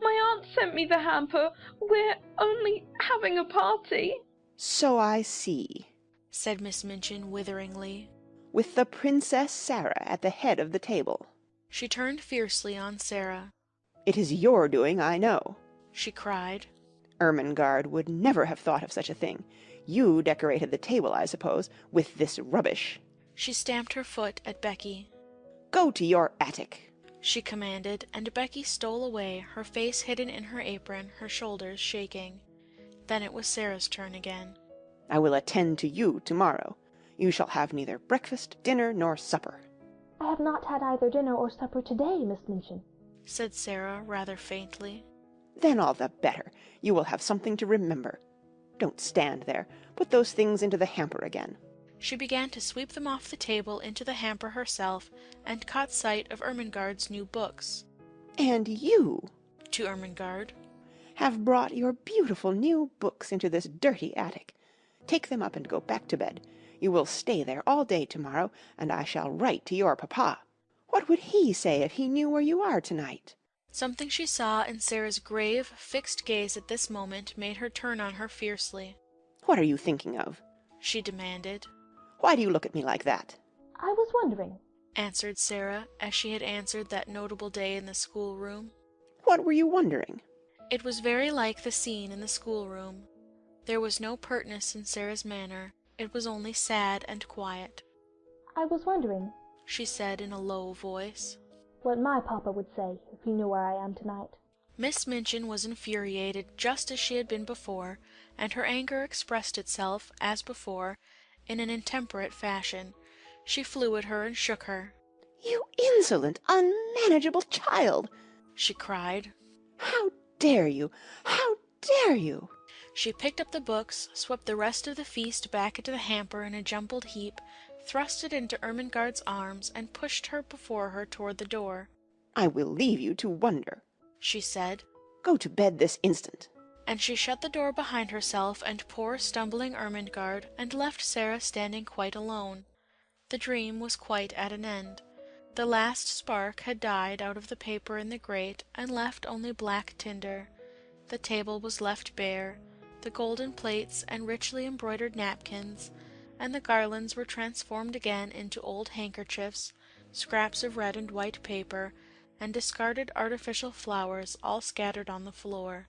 My aunt sent me the hamper. We're only having a party. So I see, said Miss Minchin witheringly. With the Princess Sarah at the head of the table. She turned fiercely on Sarah. It is your doing, I know, she cried. Ermengarde would never have thought of such a thing. You decorated the table, I suppose, with this rubbish. She stamped her foot at Becky. Go to your attic, she commanded, and Becky stole away, her face hidden in her apron, her shoulders shaking. Then it was Sarah's turn again. I will attend to you tomorrow. You shall have neither breakfast, dinner, nor supper. I have not had either dinner or supper today, Miss Minchin, said Sarah rather faintly. Then all the better. You will have something to remember. Don't stand there. Put those things into the hamper again. She began to sweep them off the table into the hamper herself, and caught sight of Ermengarde's new books. And you, to Ermengarde, have brought your beautiful new books into this dirty attic. Take them up and go back to bed. You will stay there all day tomorrow, and I shall write to your papa. What would he say if he knew where you are tonight? Something she saw in Sarah's grave, fixed gaze at this moment made her turn on her fiercely. What are you thinking of? She demanded. Why do you look at me like that? I was wondering, answered Sarah, as she had answered that notable day in the schoolroom. What were you wondering? It was very like the scene in the schoolroom. There was no pertness in Sarah's manner. It was only sad and quiet. I was wondering, she said in a low voice. What my papa would say if he knew where I am tonight. Miss Minchin was infuriated just as she had been before, and her anger expressed itself, as before, in an intemperate fashion. She flew at her and shook her. "You insolent, unmanageable child!" she cried. "How dare you? How dare you?" She picked up the books, swept the rest of the feast back into the hamper in a jumbled heap, thrust it into Ermengarde's arms, and pushed her before her toward the door. "I will leave you to wonder," she said. "Go to bed this instant." And she shut the door behind herself and poor stumbling Ermengarde, and left Sarah standing quite alone. The dream was quite at an end. The last spark had died out of the paper in the grate, and left only black tinder. The table was left bare. The golden plates and richly embroidered napkins, and the garlands were transformed again into old handkerchiefs, scraps of red and white paper, and discarded artificial flowers all scattered on the floor.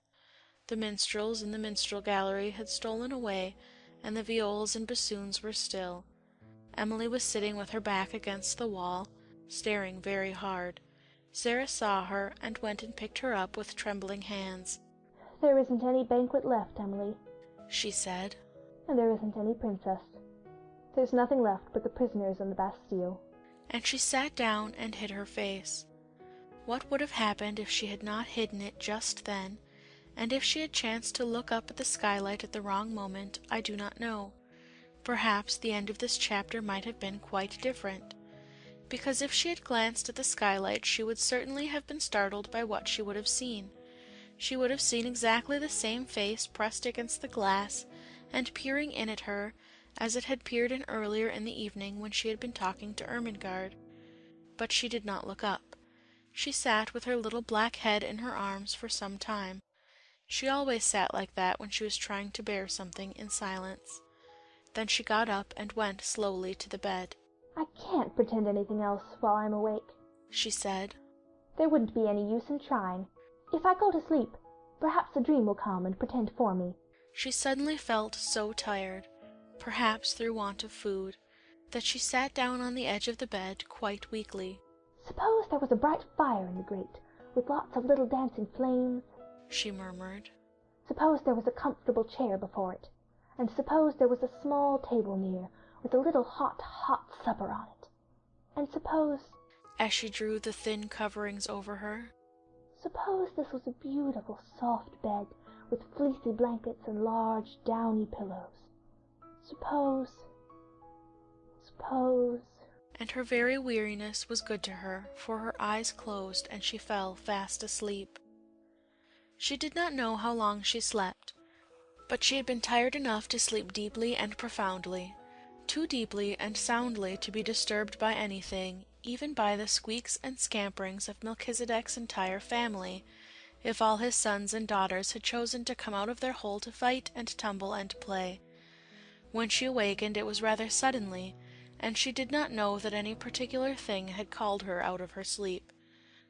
The minstrels in the minstrel gallery had stolen away, and the viols and bassoons were still. Emily was sitting with her back against the wall, staring very hard. Sarah saw her, and went and picked her up with trembling hands. "There isn't any banquet left, Emily," she said. "and there isn't any princess. There's nothing left but the prisoners in the Bastille." And she sat down and hid her face. What would have happened if she had not hidden it just then, and if she had chanced to look up at the skylight at the wrong moment, I do not know. Perhaps the end of this chapter might have been quite different, because if she had glanced at the skylight she would certainly have been startled by what she would have seen. She would have seen exactly the same face pressed against the glass, and peering in at her, as it had peered in earlier in the evening when she had been talking to Ermengarde. But she did not look up. She sat with her little black head in her arms for some time. She always sat like that when she was trying to bear something in silence. Then she got up and went slowly to the bed. "I can't pretend anything else while I'm awake," she said. "There wouldn't be any use in trying. If I go to sleep, perhaps a dream will come and pretend for me." She suddenly felt so tired, perhaps through want of food, that she sat down on the edge of the bed quite weakly. "Suppose there was a bright fire in the grate, with lots of little dancing flames," she murmured. "Suppose there was a comfortable chair before it, and suppose there was a small table near, with a little hot, hot supper on it. And suppose," as she drew the thin coverings over her, "suppose this was a beautiful soft bed, with fleecy blankets and large downy pillows. Suppose," and her very weariness was good to her, for her eyes closed and she fell fast asleep. She did not know how long she slept, but she had been tired enough to sleep deeply and profoundly, too deeply and soundly to be disturbed by anything, even by the squeaks and scamperings of Melchizedek's entire family, if all his sons and daughters had chosen to come out of their hole to fight and tumble and play. When she awakened it was rather suddenly, and she did not know that any particular thing had called her out of her sleep.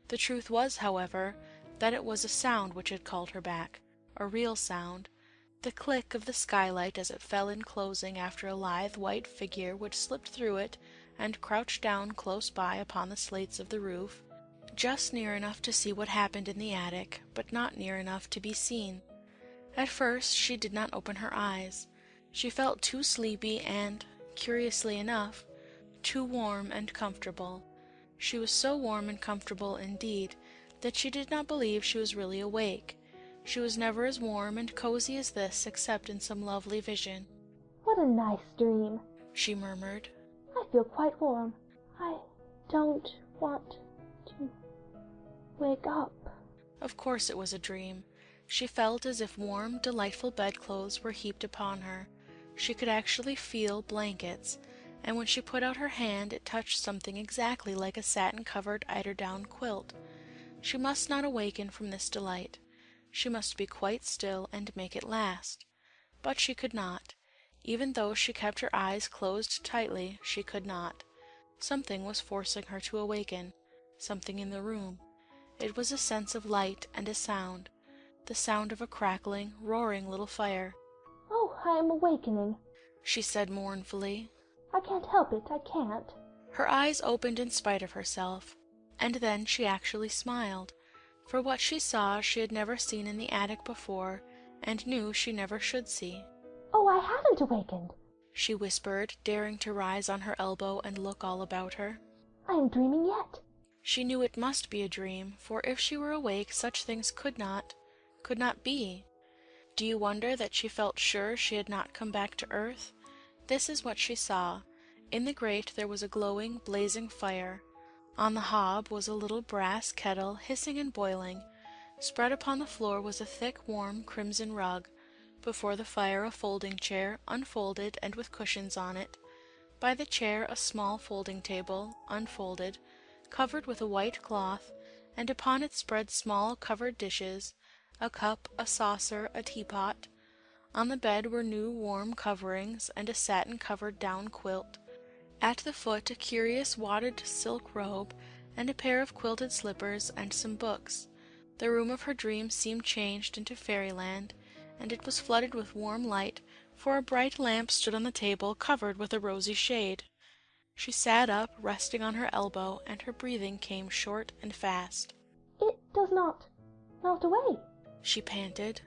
The truth was, however, that it was a sound which had called her back, a real sound, the click of the skylight as it fell in closing after a lithe white figure which slipped through it and crouched down close by upon the slates of the roof, just near enough to see what happened in the attic, but not near enough to be seen. At first she did not open her eyes. She felt too sleepy and, curiously enough, too warm and comfortable. She was so warm and comfortable, indeed, that she did not believe she was really awake. She was never as warm and cozy as this except in some lovely vision. "What a nice dream," she murmured. "I feel quite warm. I don't want to wake up." Of course it was a dream. She felt as if warm, delightful bedclothes were heaped upon her. She could actually feel blankets, and when she put out her hand it touched something exactly like a satin-covered eiderdown quilt. She must not awaken from this delight. She must be quite still and make it last. But she could not. Even though she kept her eyes closed tightly, she could not. Something was forcing her to awaken, something in the room. It was a sense of light and a sound, the sound of a crackling, roaring little fire. "Oh, I am awakening," she said mournfully. "I can't help it, I can't." Her eyes opened in spite of herself, and then she actually smiled, for what she saw she had never seen in the attic before, and knew she never should see. "Oh, I haven't awakened," she whispered, daring to rise on her elbow and look all about her. "I am dreaming yet." She knew it must be a dream, for if she were awake such things could not be. Do you wonder that she felt sure she had not come back to earth? This is what she saw. In the grate there was a glowing, blazing fire. On the hob was a little brass kettle, hissing and boiling. Spread upon the floor was a thick, warm, crimson rug. Before the fire a folding chair, unfolded and with cushions on it. By the chair a small folding table, unfolded, covered with a white cloth, and upon it spread small covered dishes, a cup, a saucer, a teapot. On the bed were new warm coverings, and a satin-covered down quilt. At the foot a curious wadded silk robe, and a pair of quilted slippers, and some books. The room of her dreams seemed changed into fairyland, and it was flooded with warm light, for a bright lamp stood on the table, covered with a rosy shade. She sat up, resting on her elbow, and her breathing came short and fast. "It does not melt away," she panted.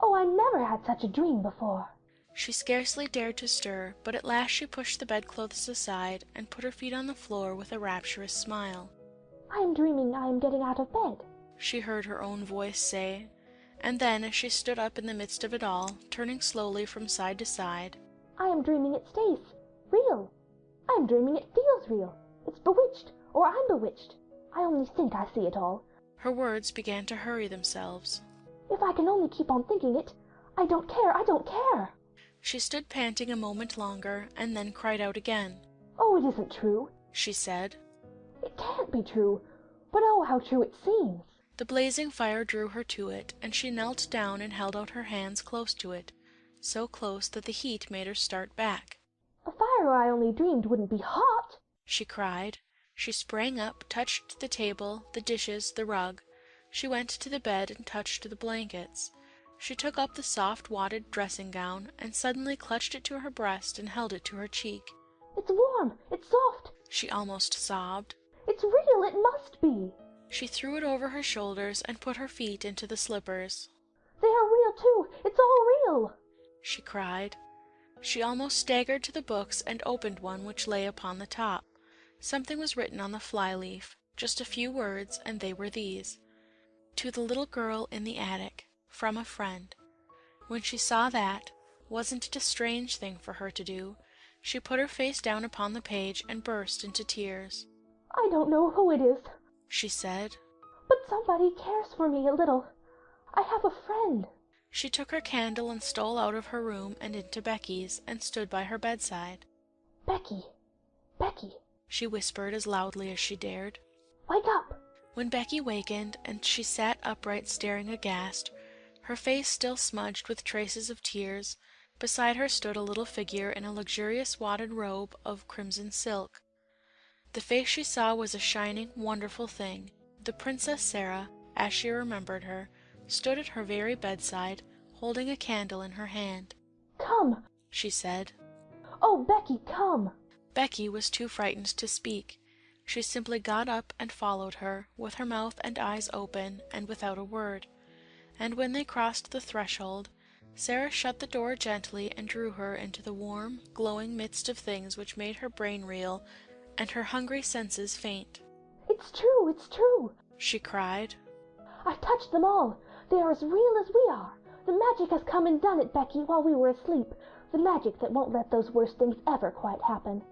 "Oh, I never had such a dream before." She scarcely dared to stir, but at last she pushed the bedclothes aside, and put her feet on the floor with a rapturous smile. "I am dreaming I am getting out of bed," she heard her own voice say, and then, as she stood up in the midst of it all, turning slowly from side to side, "I am dreaming it stays real. I am dreaming it feels real. It's bewitched, or I'm bewitched. I only think I see it all." Her words began to hurry themselves. "If I can only keep on thinking it, I don't care, I don't care." She stood panting a moment longer, and then cried out again. "Oh, it isn't true," she said. "It can't be true, but oh, how true it seems." The blazing fire drew her to it, and she knelt down and held out her hands close to it, so close that the heat made her start back. "A fire I only dreamed wouldn't be hot," she cried. She sprang up, touched the table, the dishes, the rug. She went to the bed and touched the blankets. She took up the soft wadded dressing gown, and suddenly clutched it to her breast and held it to her cheek. "It's warm, it's soft," she almost sobbed. "It's real, it must be." She threw it over her shoulders and put her feet into the slippers. "They are real too, it's all real," she cried. She almost staggered to the books and opened one which lay upon the top. Something was written on the fly-leaf, just a few words, and they were these: "To the little girl in the attic, from a friend." When she saw that, wasn't it a strange thing for her to do? She put her face down upon the page and burst into tears. "I don't know who it is," she said, "but somebody cares for me a little. I have a friend." She took her candle and stole out of her room and into Becky's, and stood by her bedside. "Becky, Becky," she whispered as loudly as she dared. "Wake up." When Becky wakened, and she sat upright staring aghast, her face still smudged with traces of tears, beside her stood a little figure in a luxurious wadded robe of crimson silk. The face she saw was a shining, wonderful thing. The Princess Sarah, as she remembered her, stood at her very bedside, holding a candle in her hand. "Come," she said. "Oh, Becky, come." Becky was too frightened to speak. She simply got up and followed her, with her mouth and eyes open, and without a word. And when they crossed the threshold, Sarah shut the door gently and drew her into the warm, glowing midst of things which made her brain reel and her hungry senses faint. It's true," she cried. "I've touched them all. They are as real as we are. The magic has come and done it, Becky, while we were asleep. The magic that won't let those worst things ever quite happen."